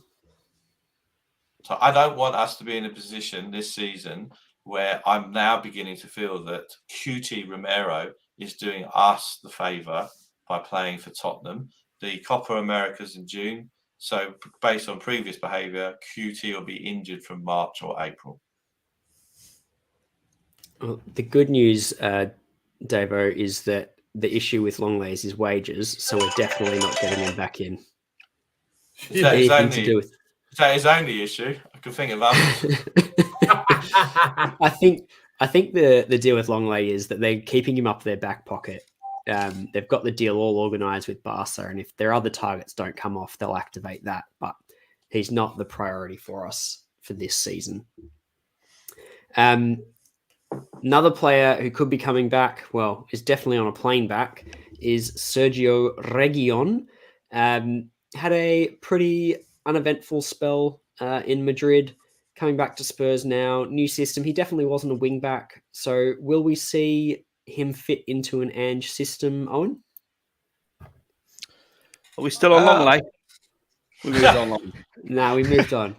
So I don't want us to be in a position this season where I'm now beginning to feel that QT Romero is doing us the favour by playing for Tottenham. The Copa America's in June. So based on previous behaviour, QT will be injured from March or April. Well, the good news, DaveO, is that the issue with Longley is his wages, so we're definitely not getting him back in. Is that his only issue? I can think of others. I think the deal with Longley is that they're keeping him up their back pocket. They've got the deal all organised with Barca, and if their other targets don't come off, they'll activate that. But he's not the priority for us for this season. Another player who could be coming back, well, is definitely on a plane back, is Sergio Reguilon. Had a pretty uneventful spell in Madrid, coming back to Spurs now. New system. He definitely wasn't a wing back. So will we see him fit into an Ange system, Owen? Are we still on Longley? We moved on long. No, we moved on.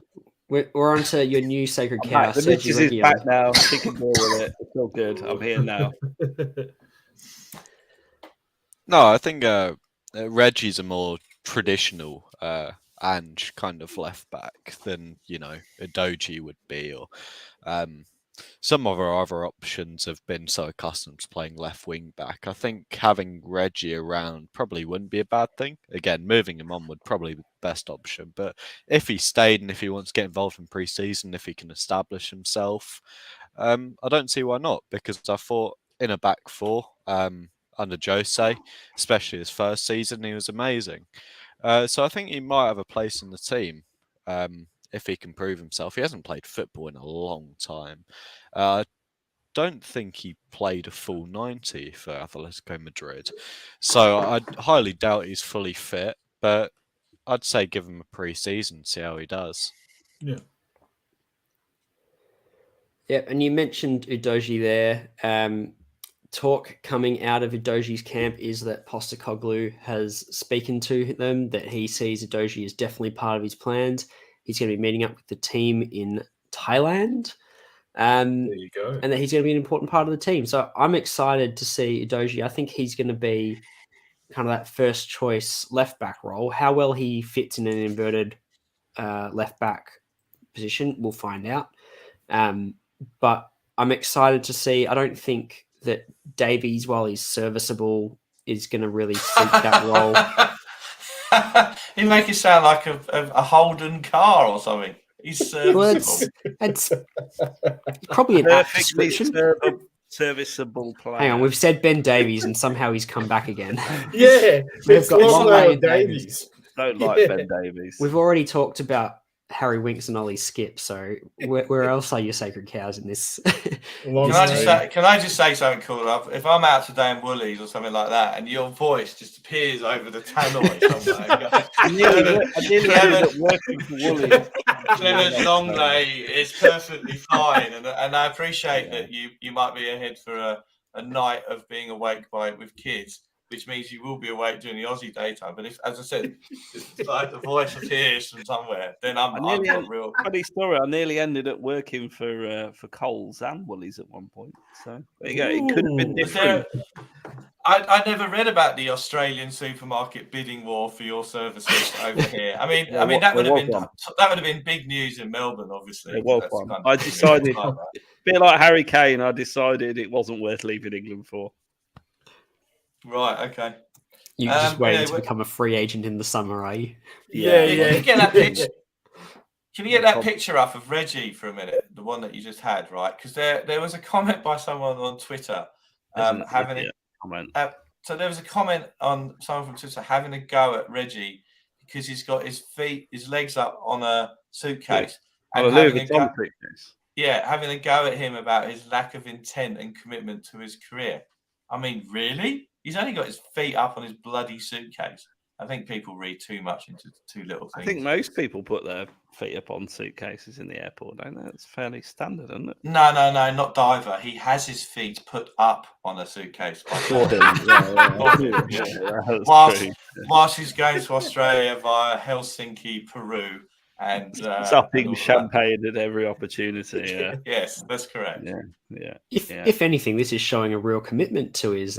We're on to your new sacred cow. The missus is back now. She can deal with it. It's all good. I'm here now. No, I think Reggie's a more traditional Ange kind of left back than, Udogie would be, or some of our other options have been so accustomed to playing left wing back. I think having Reggie around probably wouldn't be a bad thing. Again, moving him on would probably be the best option. But if he stayed and if he wants to get involved in pre-season, if he can establish himself, I don't see why not. Because I thought in a back four under Jose, especially his first season, he was amazing. So I think he might have a place in the team. If he can prove himself. He hasn't played football in a long time. I don't think he played a full 90 for Atletico Madrid. So I highly doubt he's fully fit, but I'd say give him a pre-season, see how he does. Yeah. Yeah, and you mentioned Udogie there. Talk coming out of Udogie's camp is that Postecoglou has spoken to them, that he sees Udogie as definitely part of his plans. He's going to be meeting up with the team in Thailand. There you go. And that he's going to be an important part of the team. So I'm excited to see Udogie. I think he's going to be kind of that first choice left back role. How well he fits in an inverted left back position, we'll find out. But I'm excited to see. I don't think that Davies, while he's serviceable, is going to really suit that role. You make it sound like a Holden car or something. He's serviceable. Well, it's probably an apt description. Serviceable player. Hang on, we've said Ben Davies, and somehow he's come back again. Yeah, We've got Longley and Davies. Don't like Ben Davies. We've already talked about Harry Winks and Ollie Skipp, so where else are your sacred cows in this? Can I just say something cool enough? If I'm out today in Woolies or something like that, and your voice just appears over the tannoy somewhere, I nearly ended up working for Woolies. Clement Longley is perfectly fine, and I appreciate that you might be ahead for a night of being awake by it with kids, which means you will be awake during the Aussie daytime. But if, as I said, if like the voice appears from somewhere, then I'm not real. Funny story. I nearly ended up working for Coles and Woolies at one point. So there you go. It could have been different. I never read about the Australian supermarket bidding war for your services over here. I mean, that would have been big news in Melbourne, obviously. It was fun. I decided, a bit like Harry Kane, I decided it wasn't worth leaving England for. Right. Okay. You just waiting to become a free agent in the summer, are you? Yeah. Can you get that picture? Can you get that picture up of Reggie for a minute, the one that you just had, right? Because there was a comment by someone on Twitter so there was a comment on someone from Twitter having a go at Reggie because he's got his legs up on a suitcase. On a Louis Vuitton suitcase. having a go at him about his lack of intent and commitment to his career. I mean, really? He's only got his feet up on his bloody suitcase. I think people read too much into too little things. I think most people put their feet up on suitcases in the airport, don't they? It's fairly standard, isn't it? No, not Diver. He has his feet put up on a suitcase. Whilst he's going to Australia via Helsinki, Peru, and supping champagne at every opportunity. Yeah. Yes, that's correct. Yeah. If anything, this is showing a real commitment to his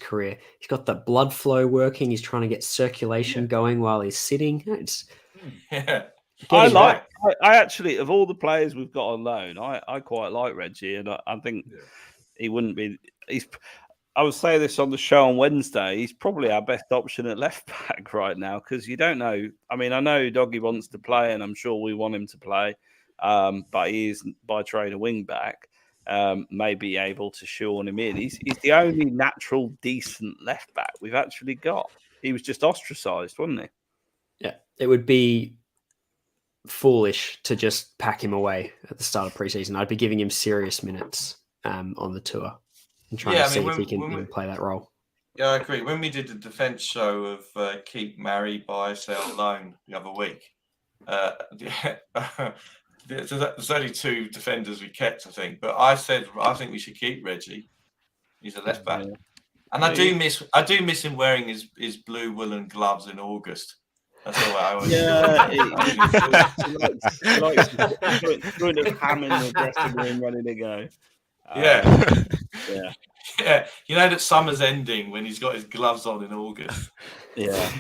career. He's got the blood flow working. He's trying to get circulation going while he's sitting. It's I actually, of all the players we've got on loan, I quite like Reggie, and I think he wouldn't be. I would say this on the show on Wednesday. He's probably our best option at left back right now because you don't know. I mean, I know Doggy wants to play, and I'm sure we want him to play, but he is by trade a wing back. May be able to shoehorn him in. He's the only natural, decent left back we've actually got. He was just ostracised, wasn't he? Yeah, it would be foolish to just pack him away at the start of preseason. I'd be giving him serious minutes on the tour and trying to see if he can even play that role. Yeah, I agree. When we did the defence show of keep, marry, buy, sell, loan the other week, there's only two defenders we kept, I think. But I said I think we should keep Reggie. He's a left back, and I do miss him wearing his blue woolen gloves in August. That's all I always. He likes throwing a ham in the dressing room, ready to go. Yeah. You know that summer's ending when he's got his gloves on in August. Yeah.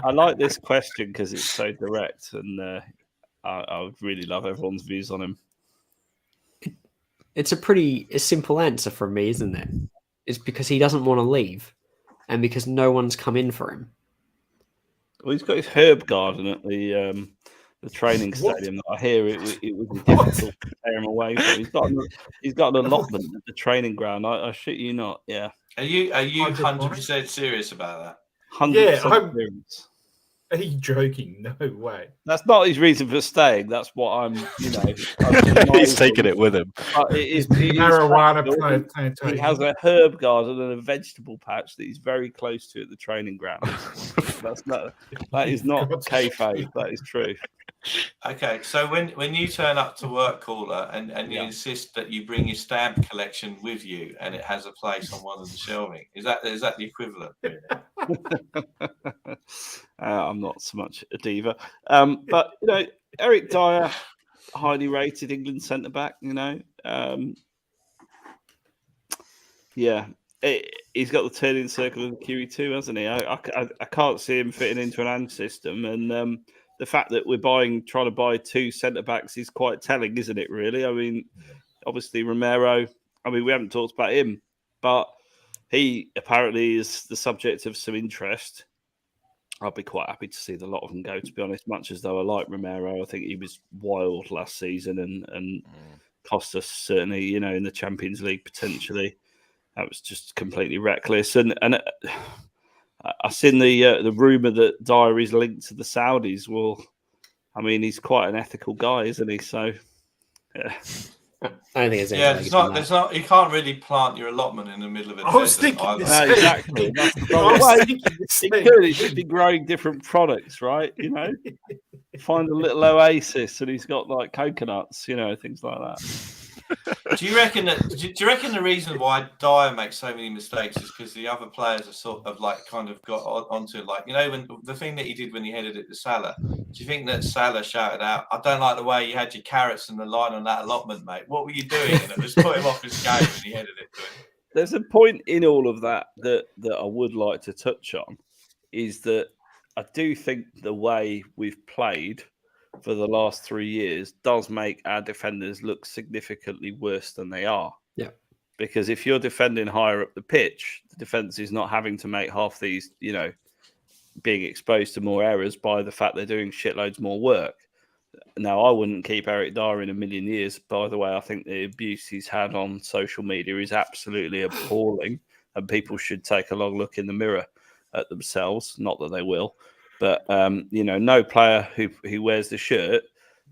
I like this question because it's so direct, and I would really love everyone's views on him. It's a pretty simple answer from me, isn't it? It's because he doesn't want to leave, and because no one's come in for him. Well, he's got his herb garden at the training stadium. I hear it was difficult to tear him away. From. He's got an allotment at the training ground. I shit you not. Yeah. Are you 100% serious about that? 100% serious. Are you joking? No way. That's not his reason for staying. That's what I'm. He's taking it with him. Marijuana plantation. He has a herb garden and a vegetable patch that he's very close to at the training ground. That is not kayfabe. That is true. Okay, so when you turn up to work, caller, and you insist that you bring your stamp collection with you, and it has a place on one of the shelving, is that the equivalent? I'm not so much a diva, but Eric Dier, highly rated England centre back. He's got the turning circle of the QE2, hasn't he? I can't see him fitting into an AND system, and the fact that we're trying to buy two centre backs is quite telling, isn't it? Really, I mean, obviously Romero. I mean, we haven't talked about him, but he apparently is the subject of some interest. I'd be quite happy to see the lot of them go, to be honest, much as though I like Romero. I think he was wild last season and cost us certainly, in the Champions League potentially. That was just completely reckless. And I've seen the rumour that Dier is linked to the Saudis. Well, I mean, he's quite an ethical guy, isn't he? So, yeah. I don't think it's there's not. You can't really plant your allotment in the middle of it. I was thinking exactly. That's the problem. He should be growing different products, right? Find a little oasis, and he's got like coconuts, things like that. Do you reckon the reason why Dier makes so many mistakes is because the other players are sort of kind of got onto it? When the thing that he did when he headed it to Salah, do you think that Salah shouted out, "I don't like the way you had your carrots and the line on that allotment, mate. What were you doing?" And it just put him off his game when he headed it to him. There's a point in all of that I would like to touch on, is that I do think the way we've played for the last 3 years does make our defenders look significantly worse than they are. Yeah. Because if you're defending higher up the pitch, the defence is not having to make half these, being exposed to more errors by the fact they're doing shitloads more work. Now, I wouldn't keep Eric Dier in a million years. By the way, I think the abuse he's had on social media is absolutely appalling, and people should take a long look in the mirror at themselves. Not that they will. But, no player who wears the shirt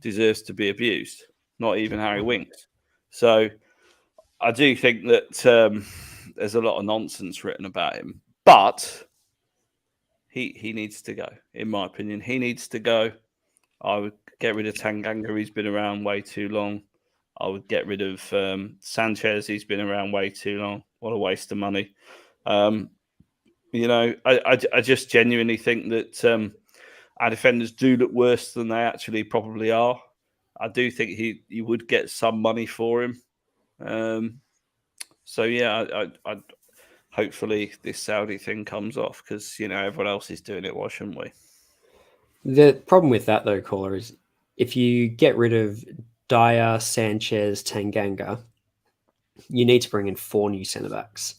deserves to be abused. not even Harry Winks. So I do think that there's a lot of nonsense written about him, but he needs to go. In my opinion, he needs to go. I would get rid of Tanganga. He's been around way too long. I would get rid of Sanchez. He's been around way too long. What a waste of money. You know, I just genuinely think that our defenders do look worse than they actually probably are. I do think you would get some money for him. So yeah, I hopefully this Saudi thing comes off because you know everyone else is doing it. Why shouldn't we? The problem with that though, Caller, is if you get rid of Dier, Sanchez, Tanganga, you need to bring in 4 new centre backs.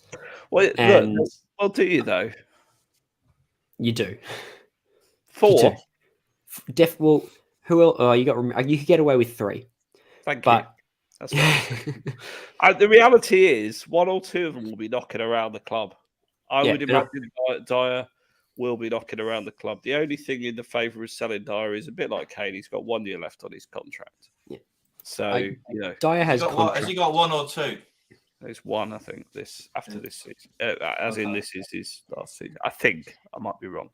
Well, And look, well, do you though? you do. 4. Well, who else? Oh, you could get away with 3. Thank But you. That's what the reality is, 1 or 2 of them will be knocking around the club. I would imagine Dier will be knocking around the club. The only thing in the favour of selling Dier is a bit like Kane. He's got 1 year left on his contract. Yeah. So, you know. Dier has has he got 1 or 2? There's 1, I think, after this season. In this is his last season. I think. I might be wrong.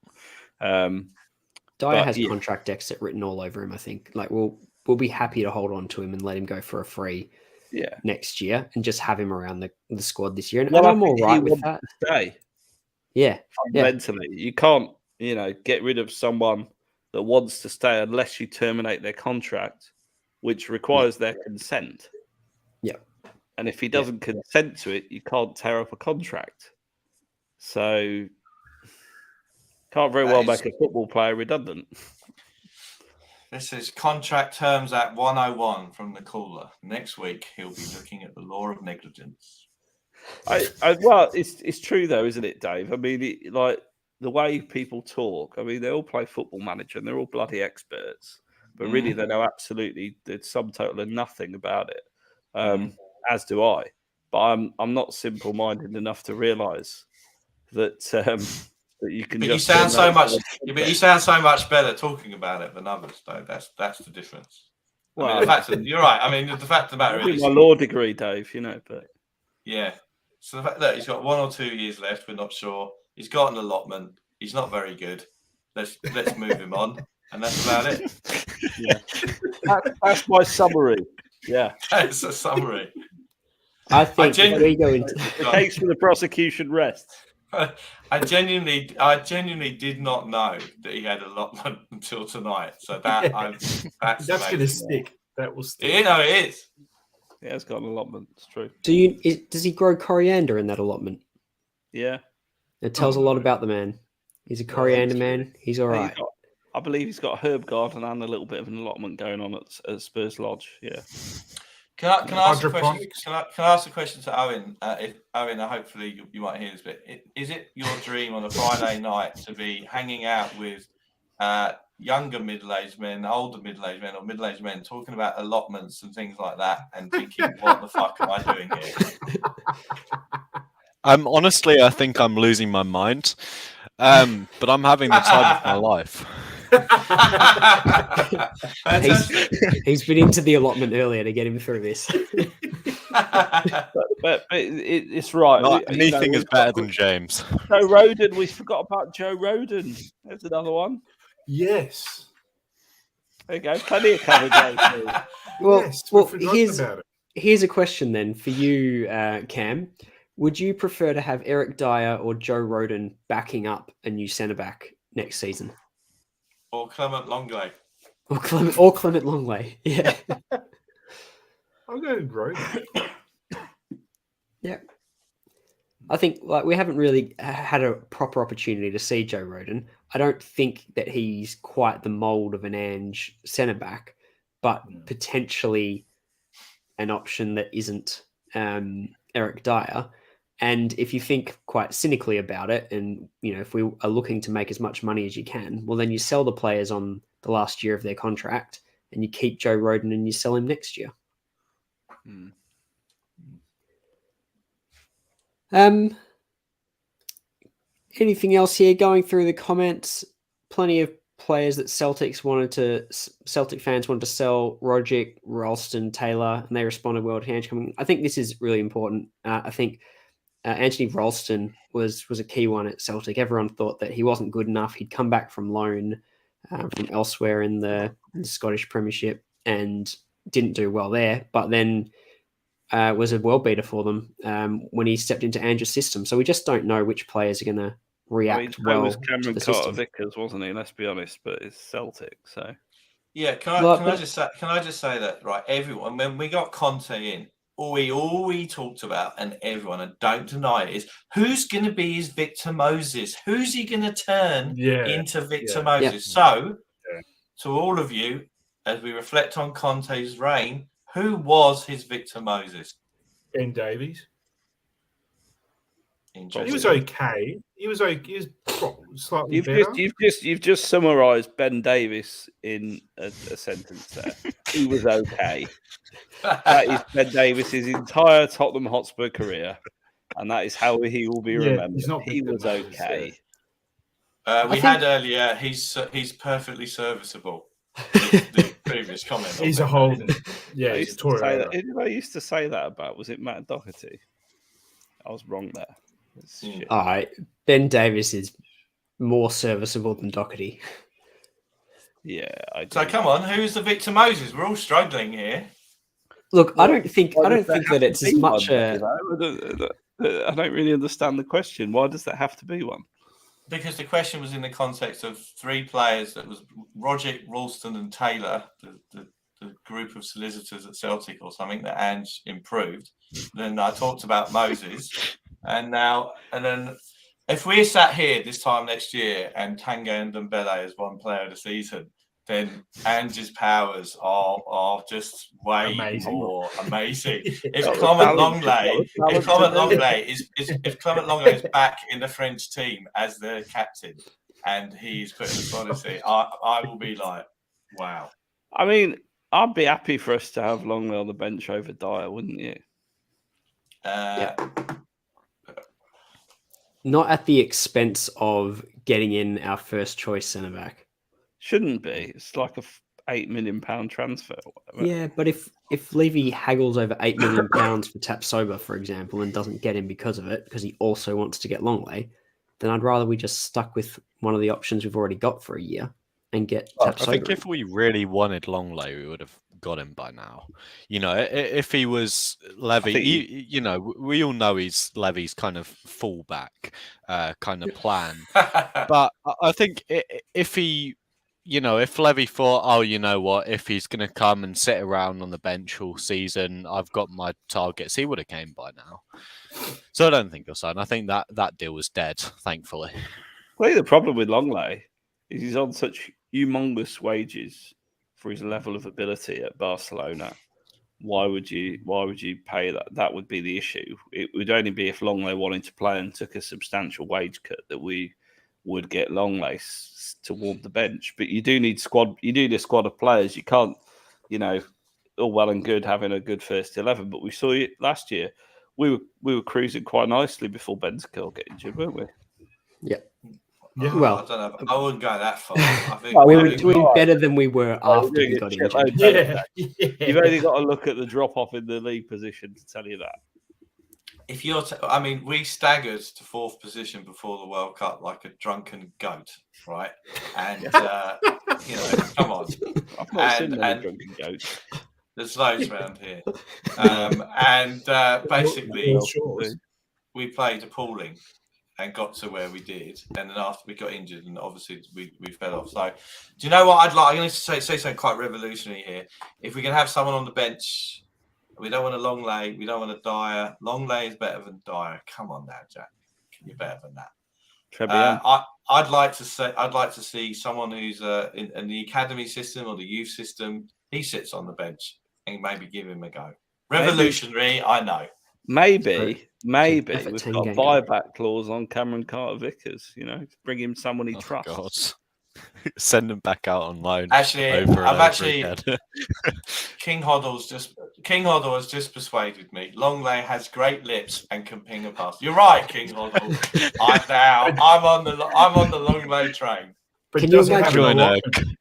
Dier has contract exit written all over him, I think. Like, we'll be happy to hold on to him and let him go for a free next year and just have him around the squad this year. And I'm all right with that. Stay. Yeah. Fundamentally. You can't, you know, get rid of someone that wants to stay unless you terminate their contract, which requires their consent. Yeah. And if he doesn't consent to it, you can't tear up a contract. So can't very well make a football player redundant. This is contract terms at 101 from the caller. Next week, he'll be looking at the law of negligence. Well, it's true though, isn't it, Dave? I mean, like the way people talk. I mean, they all play Football Manager and they're all bloody experts, but really they know absolutely the sum total of nothing about it. As do I. But I'm not simple-minded enough to realise that that you can. But you sound so much. But you sound so much better talking about it than others, though. That's the difference. Well, I mean, the fact that you're right. I mean, the fact of the matter is my law degree, Dave. You know, but yeah. So the fact that he's got 1 or 2 years left, we're not sure. He's got an allotment. He's not very good. Let's move him on, and that's about it. Yeah, that's my summary. Yeah, that's a summary. I think we go into the case for the prosecution rests. I genuinely did not know that he had allotment until tonight. So that's going to stick. That will stick. You know, it is. Yeah, it's got an allotment. It's true. Does he grow coriander in that allotment? Yeah. It tells a lot about the man. He's a coriander man. He's all right. I believe he's got a herb garden and a little bit of an allotment going on at Spurs Lodge. Yeah. Can I ask a question? Can I ask a question to Owen? If Owen, hopefully you might hear this bit. Is it your dream on a Friday night to be hanging out with younger middle-aged men, older middle-aged men, or middle-aged men talking about allotments and things like that, and thinking, "What the fuck am I doing here?" Honestly, I think I'm losing my mind, but I'm having the time of my life. He's been into the allotment earlier to get him through this. but it's right. Anything is better than James. Joe Roden. We forgot about Joe Roden. There's another one. Yes. There you go. Plenty of coverage. Well, here's a question then for you, Cam. Would you prefer to have Eric Dier or Joe Roden backing up a new centre back next season? Or Clement Longley. Or Clement Longley. Yeah. I'll go with Roden. Yeah. I think we haven't really had a proper opportunity to see Joe Roden. I don't think that he's quite the mould of an Ange centre back, but potentially an option that isn't Eric Dier. And if you think quite cynically about it, and if we are looking to make as much money as you can, well, then you sell the players on the last year of their contract, and you keep Joe Roden and you sell him next year. Anything else here? Going through the comments, plenty of players that Celtic fans wanted to sell: Roderick, Ralston, Taylor, and they responded well to Ange coming. I think this is really important. I think Anthony Ralston was a key one at Celtic. Everyone thought that he wasn't good enough. He'd come back from loan from elsewhere in the Scottish Premiership and didn't do well there, but then was a world beater for them when he stepped into Ange's system. So we just don't know which players are going to react well. It was to Cameron the Carter system. Vickers, wasn't he? Let's be honest, but it's Celtic, so Yeah, can I just say that, right? Everyone, when we got Conte in, all we talked about, and everyone, and don't deny it, is who's going to be his Victor Moses? Who's he going to turn into Victor Moses? Yeah. So, to all of you, as we reflect on Conte's reign, who was his Victor Moses? Ben Davies. Interesting. He was okay. He was slightly better. You've just summarised Ben Davies in a sentence there. He was okay. That is Ben Davies's entire Tottenham Hotspur career, and that is how he will be remembered. He was okay. We had earlier. He's perfectly serviceable. The previous comment. He's a Holden. Yeah, I he's used, a Torre. I used to say that about. Was it Matt Doherty? I was wrong there. All right, Ben Davies is more serviceable than Doherty. Yeah. So come on, who's the Victor Moses? We're all struggling here. Look, I don't think that it's as much I don't really understand the question. Why does that have to be one? Because the question was in the context of three players. That was Roderick, Ralston, and Taylor, the group of solicitors at Celtic or something that Ange improved. Then I talked about Moses, and then if we're sat here this time next year and Tanguy Ndombele is one player of the season, then Ange's powers are just way more amazing. If Clement Longley is back in the French team as the captain and he's put in the policy, I will be like, wow. I mean, I'd be happy for us to have Longley on the bench over Dier, wouldn't you? Not at the expense of getting in our first choice centre back. Shouldn't be. It's like a £8 million transfer. Or whatever. Yeah, but if Levy haggles over £8 million for Tapsoba, for example, and doesn't get him because of it, because he also wants to get Longley, then I'd rather we just stuck with one of the options we've already got for a year and get Tapsoba. I think if we really wanted Longley, we would have got him by now. You know, if he was Levy, we all know he's Levy's kind of fullback kind of plan. But I think if he... if Levy thought, oh, you know what, if he's going to come and sit around on the bench all season, I've got my targets, he would have came by now. So I don't think he'll sign. I think that deal was dead, thankfully. I think the problem with Longley is he's on such humongous wages for his level of ability at Barcelona. Why would you pay that? That would be the issue. It would only be if Longley wanted to play and took a substantial wage cut that we would get Longley to warm the bench. But you do need a squad of players. You can't, all well and good having a good first 11. But we saw it last year. We were cruising quite nicely before Bentancur got injured, weren't we? Yeah. Yeah. Well, I don't know. I wouldn't go that far. I think we were doing better than we were after we got injured. Yeah. You've only got to look at the drop off in the league position to tell you that. If you're, we staggered to fourth position before the World Cup like a drunken goat, right? And come on. I've not seen many drunken goats. There's loads around here, basically we played appalling and got to where we did, and then after we got injured, and obviously we fell off. So, do you know what I'd like? I'm going to say something quite revolutionary here. If we can have someone on the bench. We don't want a Longley. We don't want a Dier. Longley is better than Dier. Come on now, Jack. You're better than that. I'd like to see someone who's in the academy system or the youth system. He sits on the bench and maybe give him a go. Revolutionary, I know. Maybe we've got a buyback clause on Cameron Carter Vickers. Bring him someone he trusts. God. Send them back out on loan. Actually, King Hoddle has just persuaded me. Longley has great lips and can ping a pass. You're right, King Hoddle. I'm on the Longley train. But Can you does he have imagine- an Join a- allotment?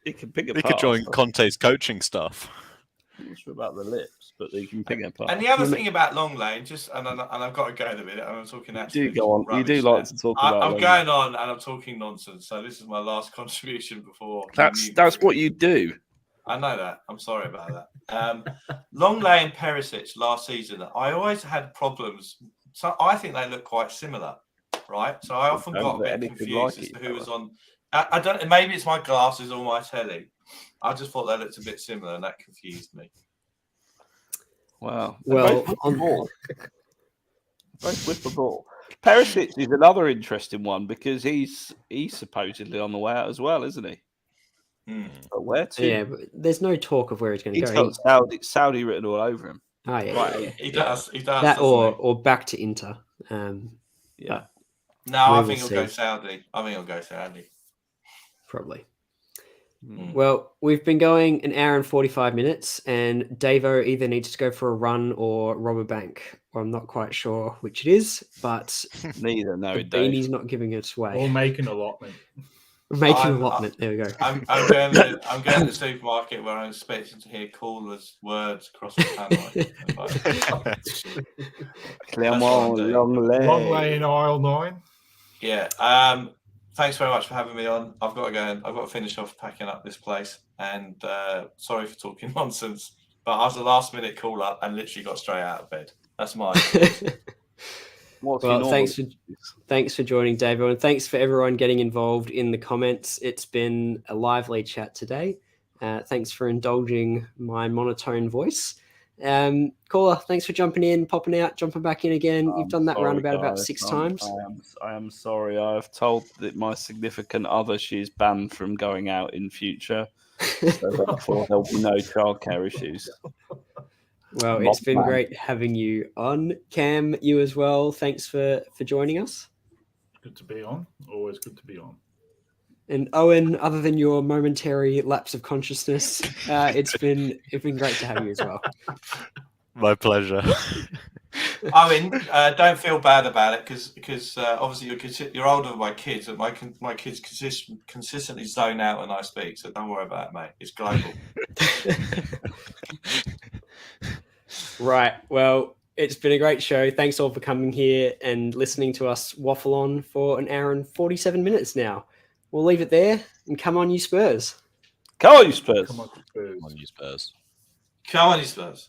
He can pick He apart. could join Conte's coaching staff. I'm not sure about the lips, but he can pick it apart. And the other thing about Long Lane, and I've got to go in a minute, and I'm talking You absolute do go on. You do rubbish like now. to talk about. I'm Long. going on, and I'm talking nonsense. So this is my last contribution before. That's what you do. I know that. I'm sorry about that. Long Lane Perisic last season, I always had problems. So I think they look quite similar, right? So I often Don't got a look bit anything confused like as to each who was other. on. I don't. Maybe it's my glasses or my telly. I just thought they looked a bit similar, and that confused me. Wow. Well, both on- whip the ball. Both whip the ball. Perisic is another interesting one because he's supposedly on the way out as well, isn't he? But where to? Yeah, but there's no talk of where he's going to He's go. got Saudi written all over him. Oh yeah, Right. yeah. He does. He does. That doesn't or back to Inter. Yeah. No, I We think will he'll go see. Saudi. I think he'll go Saudi. Probably. Mm. Well, we've been going an hour and 45 minutes, and DaveO either needs to go for a run or rob a bank. Or I'm not quite sure which it is, but Neither. No, the Dave. beanie's not giving it away. Or make an allotment. Making I'm- an allotment. There we go. I'm going to the supermarket where I'm expecting to hear callers' words across the panel. Clermont, what I'm long leg. Long Lane aisle 9. Yeah. Thanks very much for having me on. I've got to go. I've got to finish off packing up this place. And sorry for talking nonsense, but I was a last minute call up and literally got straight out of bed. That's mine. What's your Well, normal? thanks for joining, DaveO, and thanks for everyone getting involved in the comments. It's been a lively chat today. Thanks for indulging my monotone voice. Caller, thanks for jumping in, popping out, jumping back in again. You've done that Sorry, roundabout about guys. 6 I'm- times. I am sorry. I have told that my significant other she's banned from going out in future. So therefore there'll be no childcare issues. Well, it's been great having you on. Cam, you as well. Thanks for joining us. Good to be on. Always good to be on. And Owen, other than your momentary lapse of consciousness, it's been great to have you as well. My pleasure. Owen, don't feel bad about it because obviously you're older than my kids, and my kids consistently zone out when I speak. So don't worry about it, mate. It's global. Right. Well, it's been a great show. Thanks all for coming here and listening to us waffle on for an hour and 47 minutes now. We'll leave it there and come on, you Spurs. Come on, you Spurs. Come on, Spurs. Come on, you Spurs. Come on, you Spurs.